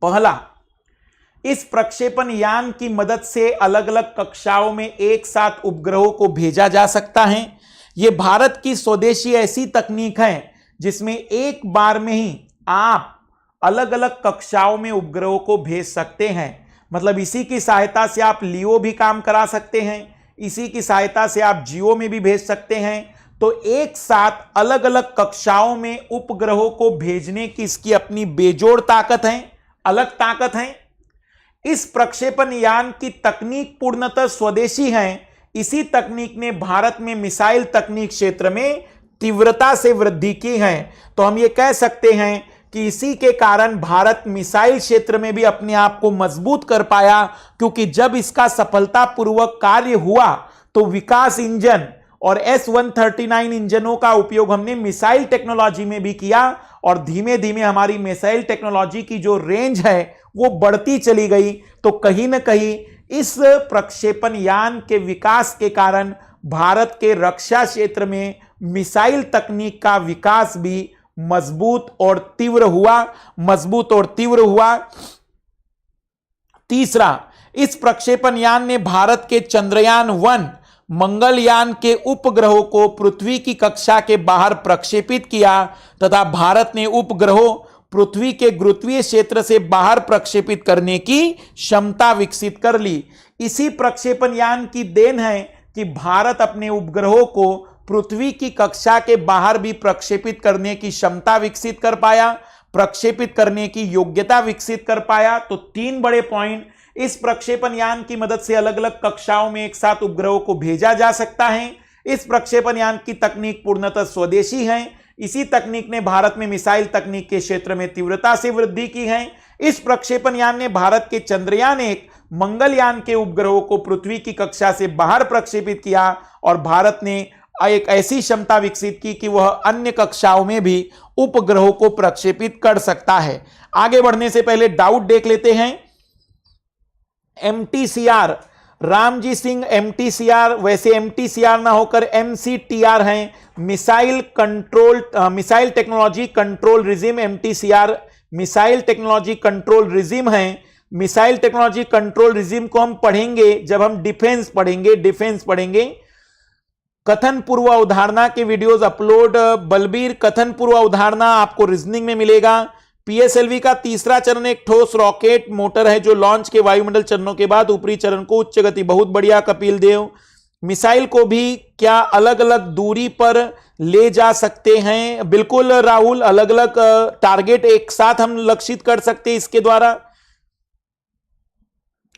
पहला, इस प्रक्षेपण यान की मदद से अलग अलग कक्षाओं में एक साथ उपग्रहों को भेजा जा सकता है। यह भारत की स्वदेशी ऐसी तकनीक है जिसमें एक बार में ही आप अलग अलग कक्षाओं में उपग्रहों को भेज सकते हैं। मतलब इसी की सहायता से आप लियो भी काम करा सकते हैं, इसी की सहायता से आप जियो में भी भेज सकते हैं। तो एक साथ अलग अलग कक्षाओं में उपग्रहों को भेजने की इसकी अपनी बेजोड़ ताकत है, अलग ताकत है। इस प्रक्षेपण यान की तकनीक पूर्णतः स्वदेशी है। इसी तकनीक ने भारत में मिसाइल तकनीक क्षेत्र में तीव्रता से वृद्धि की है। तो हम ये कह सकते हैं कि इसी के कारण भारत मिसाइल क्षेत्र में भी अपने आप को मजबूत कर पाया, क्योंकि जब इसका सफलतापूर्वक कार्य हुआ तो विकास इंजन और S-139 इंजनों का उपयोग हमने मिसाइल टेक्नोलॉजी में भी किया और धीमे धीमे हमारी मिसाइल टेक्नोलॉजी की जो रेंज है वो बढ़ती चली गई। तो कहीं ना कहीं इस प्रक्षेपण यान के विकास के कारण भारत के रक्षा क्षेत्र में मिसाइल तकनीक का विकास भी मजबूत और तीव्र हुआ। तीसरा, इस प्रक्षेपण यान ने भारत के चंद्रयान-1 मंगलयान के उपग्रहों को पृथ्वी की कक्षा के बाहर प्रक्षेपित किया तथा भारत ने उपग्रहों पृथ्वी के गुरुत्वीय क्षेत्र से बाहर प्रक्षेपित करने की क्षमता विकसित कर ली। इसी प्रक्षेपण यान की देन है कि भारत अपने उपग्रहों को पृथ्वी की कक्षा के बाहर भी प्रक्षेपित करने की क्षमता विकसित कर पाया, प्रक्षेपित करने की योग्यता विकसित कर पाया। तो 3 बड़े पॉइंट, इस प्रक्षेपण यान की मदद से अलग अलग कक्षाओं में एक साथ उपग्रहों को भेजा जा सकता है। इस प्रक्षेपण यान की तकनीक पूर्णतः स्वदेशी है। इसी तकनीक ने भारत में मिसाइल तकनीक के क्षेत्र में तीव्रता से वृद्धि की है। इस प्रक्षेपण यान ने भारत के चंद्रयान-1 मंगलयान के उपग्रहों को पृथ्वी की कक्षा से बाहर प्रक्षेपित किया और भारत ने एक ऐसी क्षमता विकसित की कि वह अन्य कक्षाओं में भी उपग्रहों को प्रक्षेपित कर सकता है। आगे बढ़ने से पहले डाउट देख लेते हैं। MTCR, रामजी सिंह MTCR, वैसे MTCR ना होकर MCTR हैं, missile technology control regime. MTCR missile technology control regime है। मिसाइल टेक्नोलॉजी कंट्रोल रिजिम को हम पढ़ेंगे जब हम डिफेंस पढ़ेंगे। कथन पूर्व अवधारणा के वीडियोस अपलोड, बलबीर कथन पूर्व अवधारणा आपको रीजनिंग में मिलेगा। PSLV का तीसरा चरण एक ठोस रॉकेट मोटर है जो लॉन्च के वायुमंडल चरणों के बाद ऊपरी चरण को उच्च गति, बहुत बढ़िया कपिल देव। मिसाइल को भी क्या अलग अलग दूरी पर ले जा सकते हैं? बिल्कुल राहुल, अलग अलग टारगेट एक साथ हम लक्षित कर सकते हैं इसके द्वारा।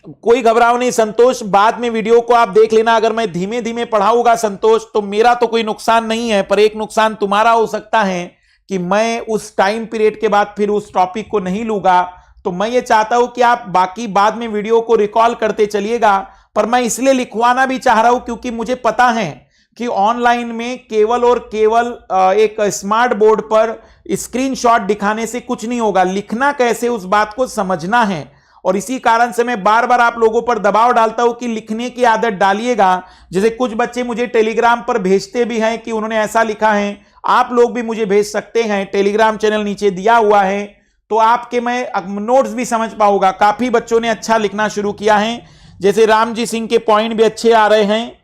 कोई घबराओ नहीं संतोष, बाद में वीडियो को आप देख लेना। अगर मैं धीमे धीमे पढ़ाऊंगा संतोष तो मेरा तो कोई नुकसान नहीं है, पर एक नुकसान तुम्हारा हो सकता है कि मैं उस टाइम पीरियड के बाद फिर उस टॉपिक को नहीं लूंगा। तो मैं ये चाहता हूं कि आप बाकी बाद में वीडियो को रिकॉल करते चलिएगा, पर मैं इसलिए लिखवाना भी चाह रहा हूं क्योंकि मुझे पता है कि ऑनलाइन में केवल और केवल एक स्मार्ट बोर्ड पर स्क्रीनशॉट दिखाने से कुछ नहीं होगा। लिखना कैसे, उस बात को समझना है। और इसी कारण से मैं बार बार आप लोगों पर दबाव डालता हूं कि लिखने की आदत डालिएगा। जैसे कुछ बच्चे मुझे टेलीग्राम पर भेजते भी हैं कि उन्होंने ऐसा लिखा है, आप लोग भी मुझे भेज सकते हैं। टेलीग्राम चैनल नीचे दिया हुआ है, तो आपके मैं नोट्स भी समझ पाऊंगा। काफी बच्चों ने अच्छा लिखना शुरू किया है, जैसे रामजी सिंह के पॉइंट भी अच्छे आ रहे हैं।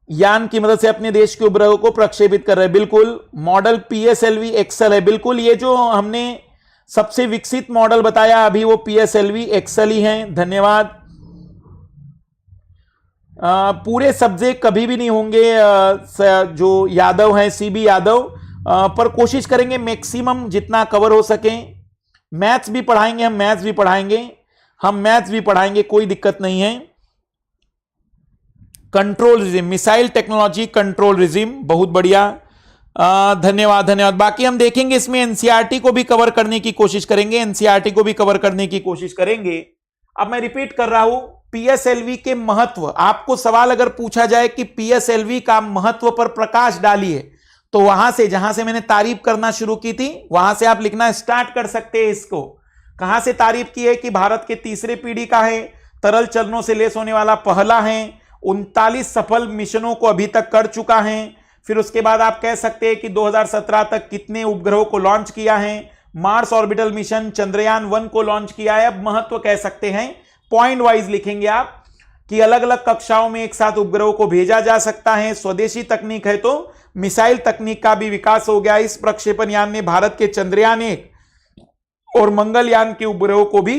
यान की मदद से अपने देश के उपग्रहों को प्रक्षेपित कर रहे हैं। बिल्कुल, मॉडल PSLV एक्सेल है। बिल्कुल, ये जो हमने सबसे विकसित मॉडल बताया अभी वो PSLV एक्सेल ही है। धन्यवाद। पूरे सब्जेक्ट कभी भी नहीं होंगे जो यादव हैं, CB यादव, पर कोशिश करेंगे मैक्सिमम जितना कवर हो सके। मैथ्स भी पढ़ाएंगे, हम मैथ्स भी पढ़ाएंगे, कोई दिक्कत नहीं है। Control regime, missile technology control regime, बहुत बढ़िया, धन्यवाद। बाकी हम देखेंगे इसमें NCERT को भी कवर करने की कोशिश करेंगे। अब मैं रिपीट कर रहा हूं, PSLV के महत्व, आपको सवाल अगर पूछा जाए कि PSLV का महत्व पर प्रकाश डालिए, तो वहां से जहां से मैंने तारीफ करना शुरू की थी वहां से आप लिखना स्टार्ट कर सकते हैं। इसको कहां से तारीफ की है कि भारत के तीसरे पीढ़ी का है, तरल चरणों से लेस होने वाला पहला है, 39 सफल मिशनों को अभी तक कर चुका है। फिर उसके बाद आप कह सकते हैं कि 2017 तक कितने उपग्रहों को लॉन्च किया है, मार्स ऑर्बिटल मिशन चंद्रयान-1 को लॉन्च किया है। अब महत्व कह सकते हैं, पॉइंट वाइज लिखेंगे आप कि अलग अलग कक्षाओं में एक साथ उपग्रहों को भेजा जा सकता है। स्वदेशी तकनीक है तो मिसाइल तकनीक का भी विकास हो गया। इस प्रक्षेपण यान ने भारत के चंद्रयान-1 और मंगलयान के उपग्रहों को भी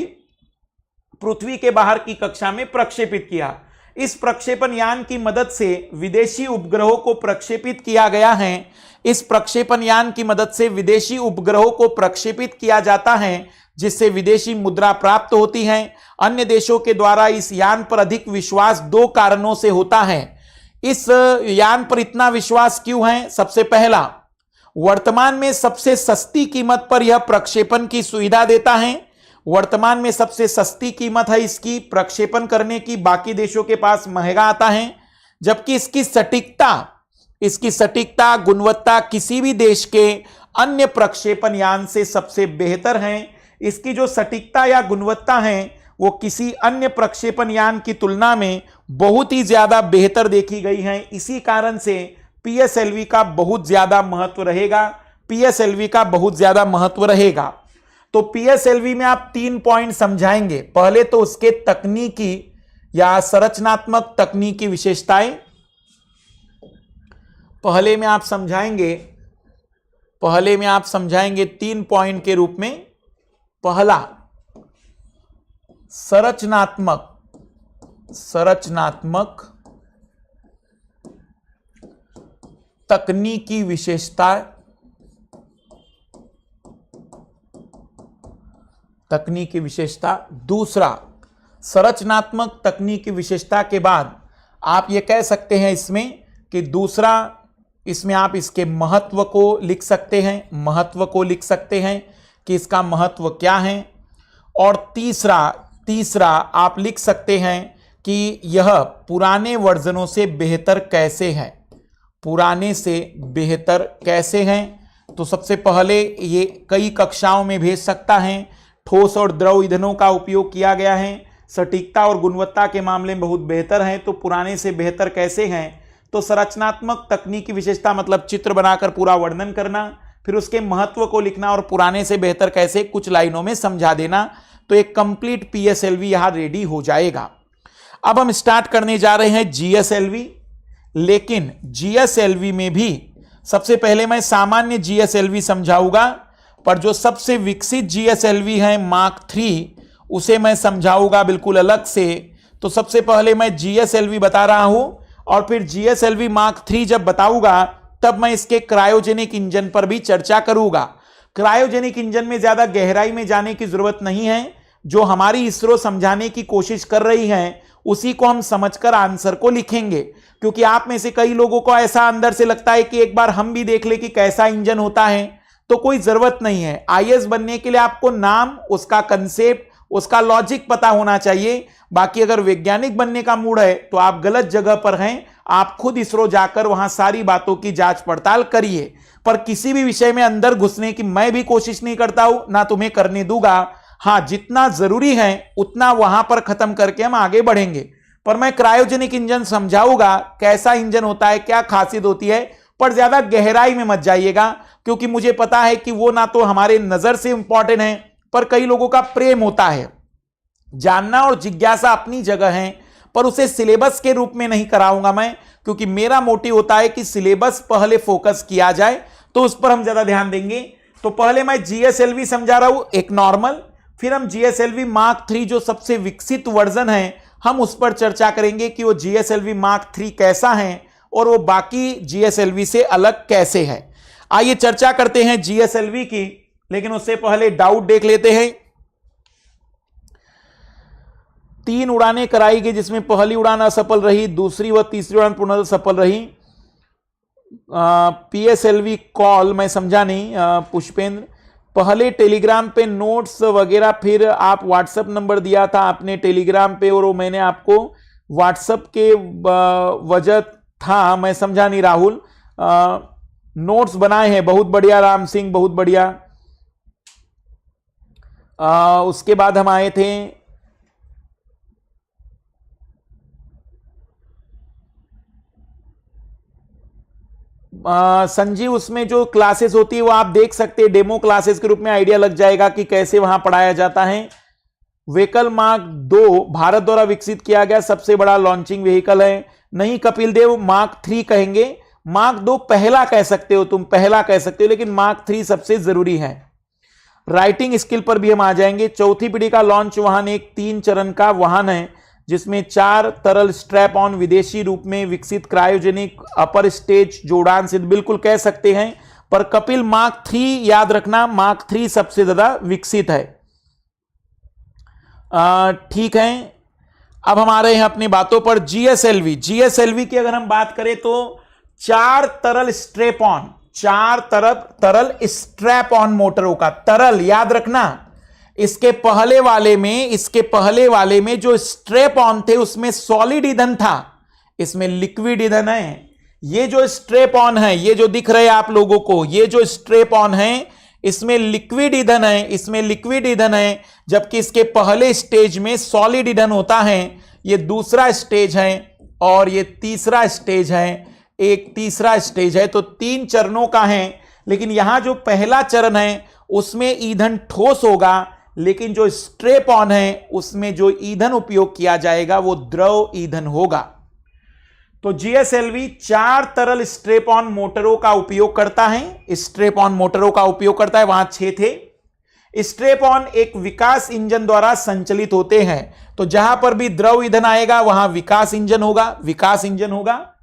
पृथ्वी के बाहर की कक्षा में प्रक्षेपित किया। इस प्रक्षेपण यान की मदद से विदेशी उपग्रहों को प्रक्षेपित किया गया है। इस प्रक्षेपण यान की मदद से विदेशी उपग्रहों को प्रक्षेपित किया जाता है, जिससे विदेशी मुद्रा प्राप्त होती है। अन्य देशों के द्वारा इस यान पर अधिक विश्वास दो कारणों से होता है। इस यान पर इतना विश्वास क्यों है? सबसे पहला, वर्तमान में सबसे सस्ती कीमत पर यह प्रक्षेपण की सुविधा देता है। वर्तमान में सबसे सस्ती कीमत है इसकी प्रक्षेपण करने की, बाकी देशों के पास महंगा आता है। जबकि इसकी सटीकता गुणवत्ता किसी भी देश के अन्य प्रक्षेपण यान से सबसे बेहतर है। इसकी जो सटीकता या गुणवत्ता है वो किसी अन्य प्रक्षेपण यान की तुलना में बहुत ही ज्यादा बेहतर देखी गई है। इसी कारण से पीएसएलवी का बहुत ज्यादा महत्व रहेगा। पीएसएलवी का बहुत ज्यादा महत्व रहेगा। तो पीएसएलवी में आप 3 पॉइंट समझाएंगे। पहले तो उसके तकनीकी या संरचनात्मक तकनीकी विशेषताएं पहले में आप समझाएंगे 3 पॉइंट के रूप में। पहला, संरचनात्मक तकनीकी विशेषता। दूसरा, संरचनात्मक तकनीकी विशेषता के बाद आप यह कह सकते हैं इसमें कि दूसरा, इसमें आप इसके महत्व को लिख सकते हैं कि इसका महत्व क्या है। और तीसरा आप लिख सकते हैं कि यह पुराने वर्जनों से बेहतर कैसे हैं। तो सबसे पहले ये कई कक्षाओं में भेज सकता है। ठोस और द्रव ईंधनों का उपयोग किया गया है, सटीकता और गुणवत्ता के मामले में बहुत बेहतर है। तो पुराने से बेहतर कैसे हैं? तो संरचनात्मक तकनीकी विशेषता मतलब चित्र बनाकर पूरा वर्णन करना, फिर उसके महत्व को लिखना और पुराने से बेहतर कैसे कुछ लाइनों में समझा देना। तो एक कंप्लीट पीएसएलवी यहां रेडी हो जाएगा। अब हम स्टार्ट करने जा रहे हैं जीएसएलवी। लेकिन जीएसएलवी में भी सबसे पहले मैं सामान्य जीएसएलवी समझाऊंगा, पर जो सबसे विकसित जीएसएलवी है मार्क 3 उसे मैं समझाऊंगा बिल्कुल अलग से। तो सबसे पहले मैं जीएसएलवी बता रहा हूं और फिर जीएसएलवी मार्क 3 जब बताऊंगा तब मैं इसके क्रायोजेनिक इंजन पर भी चर्चा करूंगा। क्रायोजेनिक इंजन में ज्यादा गहराई में जाने की जरूरत नहीं है। जो हमारी इसरो समझाने की कोशिश कर रही है उसी को हम समझकर आंसर को लिखेंगे, क्योंकि आप में से कई लोगों को ऐसा अंदर से लगता है कि एक बार हम भी देख ले कि कैसा इंजन होता है। तो कोई जरूरत नहीं है। आईएएस बनने के लिए आपको नाम, उसका कंसेप्ट, उसका लॉजिक पता होना चाहिए। बाकी अगर वैज्ञानिक बनने का मूड है तो आप गलत जगह पर हैं। आप खुद इसरो जाकर वहां सारी बातों की जांच पड़ताल करिए, पर किसी भी विषय में अंदर घुसने की मैं भी कोशिश नहीं करता हूं, ना तुम्हें करने दूंगा। हां, जितना जरूरी है उतना वहां पर खत्म करके हम आगे बढ़ेंगे। पर मैं क्रायोजेनिक इंजन समझाऊंगा, कैसा इंजन होता है, क्या खासियत होती है, पर ज्यादा गहराई में मत जाइएगा, क्योंकि मुझे पता है कि वो ना तो हमारे नजर से इंपॉर्टेंट है, पर कई लोगों का प्रेम होता है। जानना और जिज्ञासा अपनी जगह है, पर उसे सिलेबस के रूप में नहीं कराऊंगा मैं, क्योंकि मेरा मोटिव होता है कि सिलेबस पहले फोकस किया जाए, तो उस पर हम ज्यादा ध्यान देंगे। तो पहले मैं जीएसएलवी समझा रहा हूं, एक नॉर्मल, फिर हम जीएसएलवी मार्क 3 जो सबसे विकसित वर्जन है हम उस पर चर्चा करेंगे कि वो जीएसएलवी मार्क 3 कैसा है और वो बाकी जीएसएलवी से अलग कैसे है। आइए चर्चा करते हैं जीएसएलवी की, लेकिन उससे पहले डाउट देख लेते हैं। 3 उड़ानें कराई गई, जिसमें पहली उड़ान असफल रही, दूसरी व तीसरी उड़ान पूर्णतः सफल रही। पीएसएलवी कॉल मैं समझा नहीं। पुष्पेंद्र, पहले टेलीग्राम पे नोट्स वगैरह, फिर आप व्हाट्सएप नंबर दिया था आपने टेलीग्राम पे, और वो मैंने आपको व्हाट्सएप के वजह था, मैं समझा नहीं। राहुल, नोट्स बनाए हैं, बहुत बढ़िया। राम सिंह, बहुत बढ़िया। उसके बाद हम आए थे संजीव, उसमें जो क्लासेस होती है वो आप देख सकते हैं, डेमो क्लासेस के रूप में आइडिया लग जाएगा कि कैसे वहां पढ़ाया जाता है। व्हीकल मार्क 2 भारत द्वारा विकसित किया गया सबसे बड़ा लॉन्चिंग व्हीकल है। नहीं कपिल देव, मार्क 3 कहेंगे। मार्क 2 पहला कह सकते हो, तुम पहला कह सकते हो, लेकिन मार्क 3 सबसे जरूरी है। राइटिंग स्किल पर भी हम आ जाएंगे। चौथी पीढ़ी का लॉन्च वाहन एक 3 चरण का वाहन है जिसमें 4 तरल स्ट्रैप ऑन विदेशी रूप में विकसित क्रायोजेनिक अपर स्टेज जो उड़ान सिद्ध, बिल्कुल कह सकते हैं, पर कपिल मार्क 3 याद रखना, मार्क 3 सबसे ज्यादा विकसित है। ठीक है, अब हम आ रहे हैं अपनी बातों पर। जीएसएलवी, जीएसएलवी की अगर हम बात करें तो 4 तरल स्ट्रैप ऑन, 4 तरल स्ट्रैप ऑन मोटरों का, तरल याद रखना, इसके पहले वाले में जो स्ट्रैप ऑन थे उसमें सॉलिड ईंधन था, इसमें लिक्विड ईंधन है। ये जो स्ट्रैप ऑन है, ये जो दिख रहे हैं आप लोगों को, ये जो स्ट्रैप ऑन है इसमें लिक्विड ईंधन है, इसमें लिक्विड ईंधन है, जबकि इसके पहले स्टेज में सॉलिड ईंधन होता है। ये दूसरा स्टेज है और ये तीसरा स्टेज है, एक तीसरा स्टेज है, तो 3 चरणों का है। लेकिन यहां जो पहला चरण है उसमें ईंधन ठोस होगा, लेकिन जो स्ट्रैप ऑन है उसमें जो ईंधन उपयोग किया जाएगा वो द्रव ईंधन होगा। तो जीएसएलवी 4 तरल स्ट्रैप ऑन मोटरों का उपयोग करता है, स्ट्रैप ऑन मोटरों का उपयोग करता है, वहां 6 थे। स्ट्रैप ऑन एक विकास इंजन द्वारा संचालित होते हैं, तो जहां पर भी द्रव ईंधन आएगा वहां विकास इंजन होगा।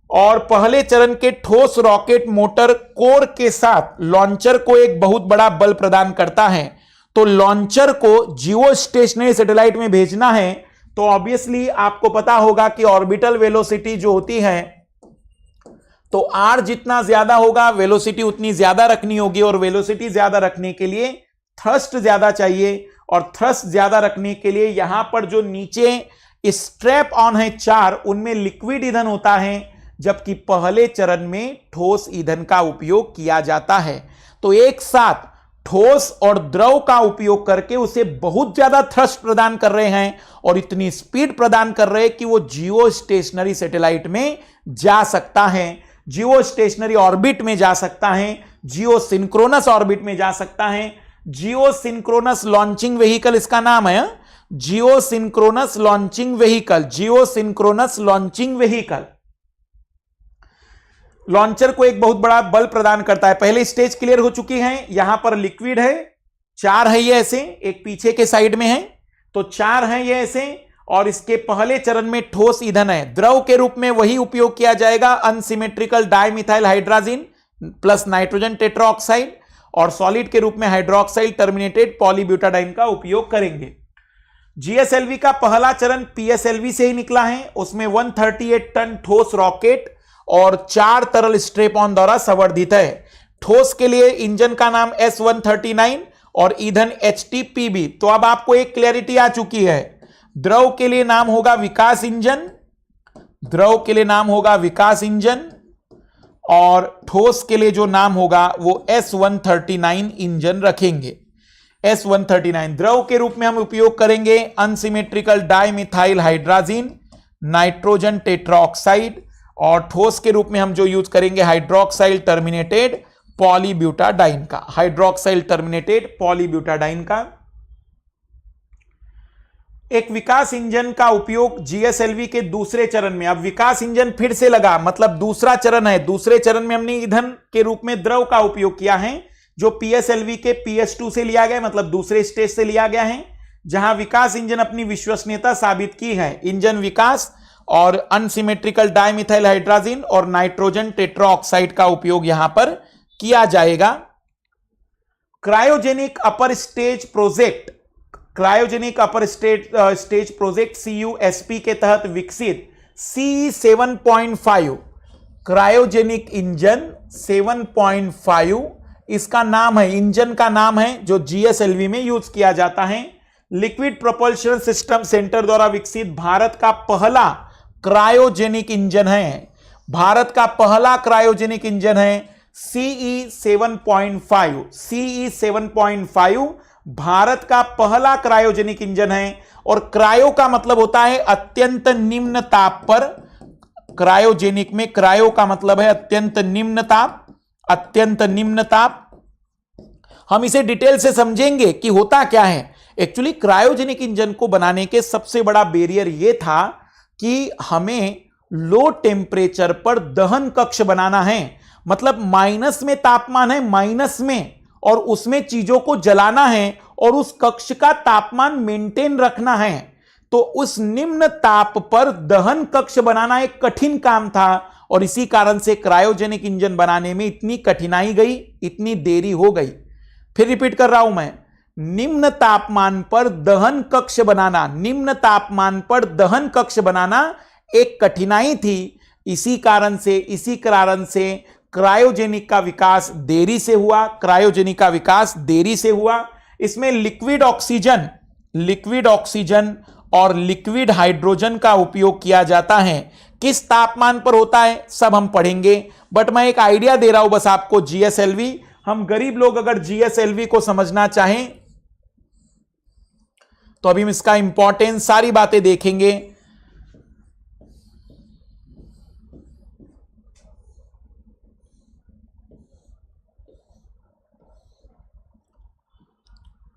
और पहले चरण के ठोस रॉकेट मोटर कोर के साथ लॉन्चर को एक बहुत बड़ा बल प्रदान करता है। तो लॉन्चर को जियो स्टेशनरी सैटेलाइट में भेजना है, तो ऑब्वियसली आपको पता होगा कि ऑर्बिटल वेलोसिटी जो होती है, तो आर जितना ज्यादा होगा वेलोसिटी उतनी ज्यादा रखनी होगी, और वेलोसिटी ज्यादा रखने के लिए थ्रस्ट ज्यादा चाहिए, और थ्रस्ट ज्यादा रखने के लिए यहां पर जो नीचे स्ट्रैप ऑन है 4, उनमें लिक्विड ईंधन होता है, जबकि पहले चरण में ठोस ईंधन का उपयोग किया जाता है। तो एक साथ ठोस और द्रव का उपयोग करके उसे बहुत ज्यादा थ्रस्ट प्रदान कर रहे हैं और इतनी स्पीड प्रदान कर रहे हैं कि वो जियो स्टेशनरी सैटेलाइट में जा सकता है, जियो स्टेशनरी ऑर्बिट में जा सकता है, जियो सिंक्रोनस ऑर्बिट में जा सकता है। जियो सिंक्रोनस लॉन्चिंग व्हीकल इसका नाम है, जियो सिंक्रोनस लॉन्चिंग व्हीकल, जियो सिंक्रोनस लॉन्चिंग व्हीकल। लॉन्चर को एक बहुत बड़ा बल प्रदान करता है। पहले स्टेज क्लियर हो चुकी है, यहां पर लिक्विड है, 4 है ये ऐसे, एक पीछे के साइड में है, तो 4 है ये ऐसे, और इसके पहले चरण में ठोस ईंधन है। द्रव के रूप में वही उपयोग किया जाएगा, unsymmetrical dimethyl hydrazine plus nitrogen tetroxide, और सॉलिड के रूप में हाइड्रोक्साइल टर्मिनेटेड पॉलीब्यूटाडाइन का उपयोग करेंगे। जीएसएलवी का पहला चरण पीएसएलवी से ही निकला है, उसमें 138 टन ठोस रॉकेट और 4 तरल स्ट्रैप ऑन द्वारा संवर्धित है। ठोस के लिए इंजन का नाम S139 और ईंधन HTPB। तो अब आपको एक क्लैरिटी आ चुकी है। द्रव के लिए नाम होगा विकास इंजन, द्रव के लिए नाम होगा विकास इंजन, और ठोस के लिए जो नाम होगा वो S139 इंजन रखेंगे। S139 द्रव के रूप में हम उपयोग करेंगे unsymmetrical dimethyl hydrazine, nitrogen tetroxide, और ठोस के रूप में हम जो यूज करेंगे हाइड्रोक्साइल टर्मिनेटेड पॉलीब्यूटाडाइन का, हाइड्रोक्साइल टर्मिनेटेड पॉलीब्यूटाडाइन का। एक विकास इंजन का उपयोग जीएसएलवी के दूसरे चरण में, अब विकास इंजन फिर से लगा, मतलब दूसरा चरण है, दूसरे चरण में हमने ईंधन के रूप में द्रव का उपयोग किया है, जो पीएसएलवी के PS2 से लिया गया, मतलब दूसरे स्टेज से लिया गया है, जहां विकास इंजन अपनी विश्वसनीयता साबित की है। इंजन विकास और अनसिमेट्रिकल डाइमिथाइल हाइड्राजिन और नाइट्रोजन टेट्राऑक्साइड का उपयोग यहां पर किया जाएगा। Cryogenic upper stage project, cryogenic upper stage project CUSP के तहत विकसित CE7.5 क्रायोजेनिक इंजन 7.5 इसका नाम है, इंजन का नाम है, जो जीएसएलवी में यूज किया जाता है। लिक्विड प्रोपल्शन सिस्टम सेंटर द्वारा विकसित भारत का पहला क्रायोजेनिक इंजन है, भारत का पहला क्रायोजेनिक इंजन है CE7.5। CE7.5 भारत का पहला क्रायोजेनिक इंजन है, और क्रायो का मतलब होता है अत्यंत निम्न ताप पर। क्रायोजेनिक में क्रायो का मतलब है अत्यंत निम्न ताप, अत्यंत निम्न ताप। हम इसे डिटेल से समझेंगे कि होता क्या है। एक्चुअली क्रायोजेनिक इंजन को बनाने के सबसे बड़ा बैरियर यह था कि हमें लो टेम्परेचर पर दहन कक्ष बनाना है, मतलब माइनस में तापमान है, माइनस में, और उसमें चीजों को जलाना है और उस कक्ष का तापमान मेंटेन रखना है, तो उस निम्न ताप पर दहन कक्ष बनाना एक कठिन काम था और इसी कारण से क्रायोजेनिक इंजन बनाने में इतनी कठिनाई गई, इतनी देरी हो गई। फिर रिपीट कर रहा हूं मैं, निम्न तापमान पर दहन कक्ष बनाना, निम्न तापमान पर दहन कक्ष बनाना एक कठिनाई थी। इसी कारण से क्रायोजेनिक का विकास देरी से हुआ, क्रायोजेनिक का विकास देरी से हुआ। इसमें लिक्विड ऑक्सीजन और लिक्विड हाइड्रोजन का उपयोग किया जाता है। किस तापमान पर होता है सब हम पढ़ेंगे, बट मैं एक आइडिया दे रहा हूं बस आपको। जीएसएलवी, हम गरीब लोग अगर जीएसएलवी को समझना चाहें तो अभी हम इसका इंपॉर्टेंस सारी बातें देखेंगे।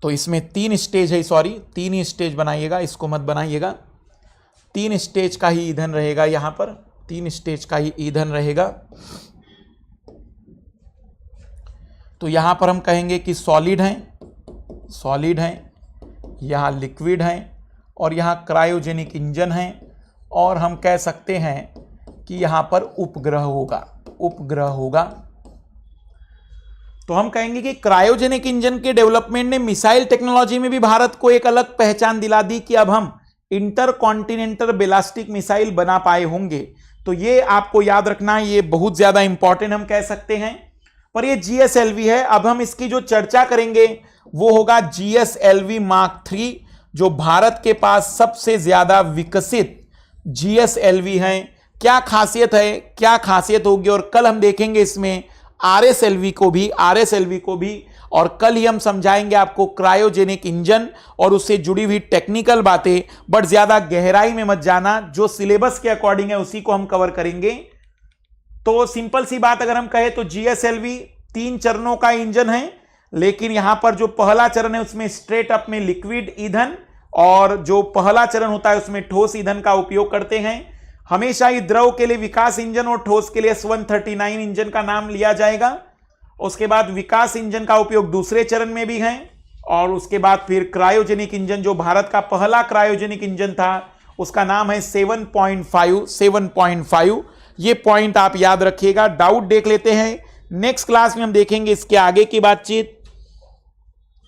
तो इसमें 3 स्टेज है, 3 ही स्टेज बनाइएगा, इसको मत बनाइएगा। 3 स्टेज का ही ईंधन रहेगा यहां पर, 3 स्टेज का ही ईंधन रहेगा। तो यहां पर हम कहेंगे कि सॉलिड है, यहां लिक्विड है और यहां क्रायोजेनिक इंजन है, और हम कह सकते हैं कि यहां पर उपग्रह होगा। तो हम कहेंगे कि क्रायोजेनिक इंजन के डेवलपमेंट ने मिसाइल टेक्नोलॉजी में भी भारत को एक अलग पहचान दिला दी कि अब हम इंटरकॉन्टिनेंटल बैलिस्टिक मिसाइल बना पाए होंगे। तो ये आपको याद रखना, ये बहुत ज्यादा इंपॉर्टेंट हम कह सकते हैं। पर ये जीएसएलवी है, अब हम इसकी जो चर्चा करेंगे वो होगा जीएसएलवी मार्क 3, जो भारत के पास सबसे ज्यादा विकसित जीएसएलवी है। क्या खासियत होगी, और कल हम देखेंगे इसमें आरएसएलवी को भी, और कल ही हम समझाएंगे आपको क्रायोजेनिक इंजन और उससे जुड़ी हुई टेक्निकल बातें। बट ज्यादा गहराई में मत जाना, जो सिलेबस के अकॉर्डिंग है उसी को हम कवर करेंगे। तो सिंपल सी बात अगर हम कहें तो जीएसएलवी 3 चरणों का इंजन है, लेकिन यहां पर जो पहला चरण है उसमें स्ट्रेट अप में लिक्विड ईंधन, और जो पहला चरण होता है उसमें ठोस ईंधन का उपयोग करते हैं। हमेशा ही द्रव के लिए विकास इंजन और ठोस के लिए S139 इंजन का नाम लिया जाएगा। उसके बाद विकास इंजन का उपयोग दूसरे चरण में भी है, और उसके बाद फिर क्रायोजेनिक इंजन, जो भारत का पहला क्रायोजेनिक इंजन था, उसका नाम है 7.5। ये पॉइंट आप याद रखिएगा। डाउट देख लेते हैं, नेक्स्ट क्लास में हम देखेंगे इसके आगे की बातचीत।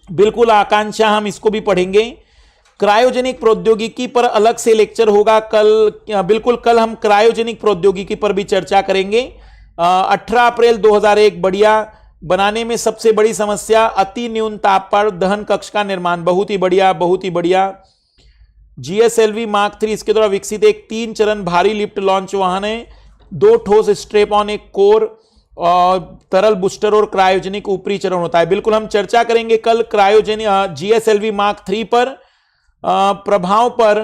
बिल्कुल आकांक्षा, हम इसको भी पढ़ेंगे। क्रायोजेनिक प्रौद्योगिकी पर अलग से लेक्चर होगा कल हम क्रायोजेनिक प्रौद्योगिकी पर भी चर्चा करेंगे। 18 अप्रैल 2001, बढ़िया। बनाने में सबसे बड़ी समस्या अति न्यून ताप पर दहन कक्ष का निर्माण। बहुत ही बढ़िया। जीएसएलवी मार्क 3 इसके द्वारा विकसित एक 3 चरण भारी लिफ्ट लॉन्च वाहन है। 2 ठोस स्ट्रेप ऑन, एक कोर, तरल बूस्टर और क्रायोजेनिक ऊपरी चरण होता है। बिल्कुल हम चर्चा करेंगे कल क्रायोजेनिक जीएसएलवी मार्क 3 पर। प्रभाव पर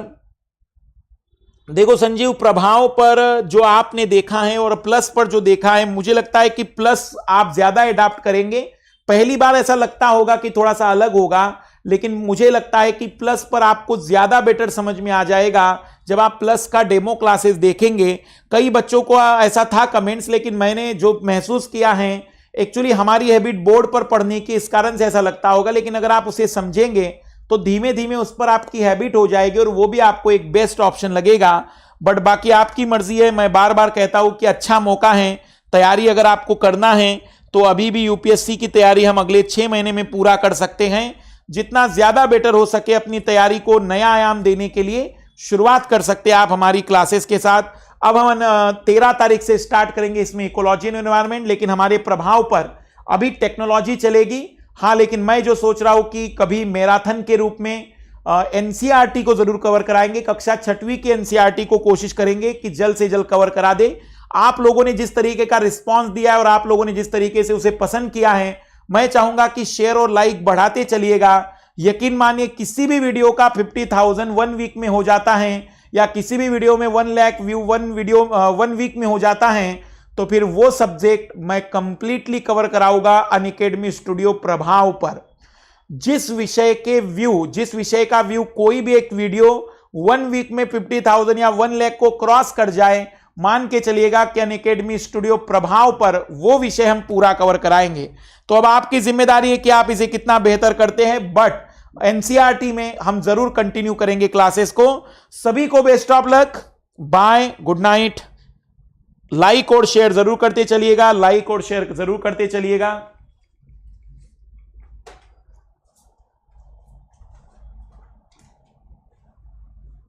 देखो संजीव, प्रभाव पर जो आपने देखा है और प्लस पर जो देखा है, मुझे लगता है कि प्लस आप ज्यादा अडॉप्ट करेंगे। पहली बार ऐसा लगता होगा कि थोड़ा सा अलग होगा, लेकिन मुझे लगता है कि प्लस पर आपको ज्यादा बेटर समझ में आ जाएगा जब आप प्लस का डेमो क्लासेस देखेंगे। कई बच्चों को ऐसा था कमेंट्स, लेकिन मैंने जो महसूस किया है, एक्चुअली हमारी हैबिट बोर्ड पर पढ़ने की, इस कारण से ऐसा लगता होगा, लेकिन अगर आप उसे समझेंगे तो धीमे धीमे उस पर आपकी हैबिट हो जाएगी और वो भी आपको एक बेस्ट ऑप्शन लगेगा। बट बाकी आपकी मर्जी है। मैं बार बार कहता हूं कि अच्छा मौका है, तैयारी अगर आपको करना है तो अभी भी यूपीएससी की तैयारी हम अगले 6 महीने में पूरा कर सकते हैं। जितना ज्यादा बेटर हो सके अपनी तैयारी को नया आयाम देने के लिए शुरुआत कर सकते हैं आप हमारी क्लासेस के साथ। अब हम 13 तारीख से स्टार्ट करेंगे इसमें इकोलॉजी एंड एनवायरनमेंट, लेकिन हमारे प्रभाव पर अभी टेक्नोलॉजी चलेगी। हाँ, लेकिन मैं जो सोच रहा हूं कि कभी मैराथन के रूप में एनसीईआरटी को जरूर कवर कराएंगे। कक्षा 6वीं की एनसीईआरटी को कोशिश करेंगे कि जल्द से जल्द कवर करा दे। आप लोगों ने जिस तरीके का रिस्पांस दिया है और आप लोगों ने जिस तरीके से उसे पसंद किया है, मैं चाहूंगा कि शेयर और लाइक बढ़ाते चलिएगा। यकीन मानिए, किसी भी वीडियो का 50,000 1 वीक में हो जाता है, या किसी भी वीडियो में 1 लाख व्यू 1 वीक में हो जाता है, तो फिर वो सब्जेक्ट मैं कंप्लीटली कवर कराऊंगा अनअकैडमी स्टूडियो प्रभाव पर। जिस विषय का व्यू कोई भी एक वीडियो 1 वीक में 50,000 या 1 लाख को क्रॉस कर जाए, मान के चलिएगा कि अनअकैडमी स्टूडियो प्रभाव पर वो विषय हम पूरा कवर कराएंगे। तो अब आपकी जिम्मेदारी है कि आप इसे कितना बेहतर करते हैं। बट एनसीईआरटी में हम जरूर कंटिन्यू करेंगे क्लासेस को। सभी को best of luck, bye, good night. Like और शेयर जरूर करते चलिएगा, लाइक और शेयर जरूर करते चलिएगा।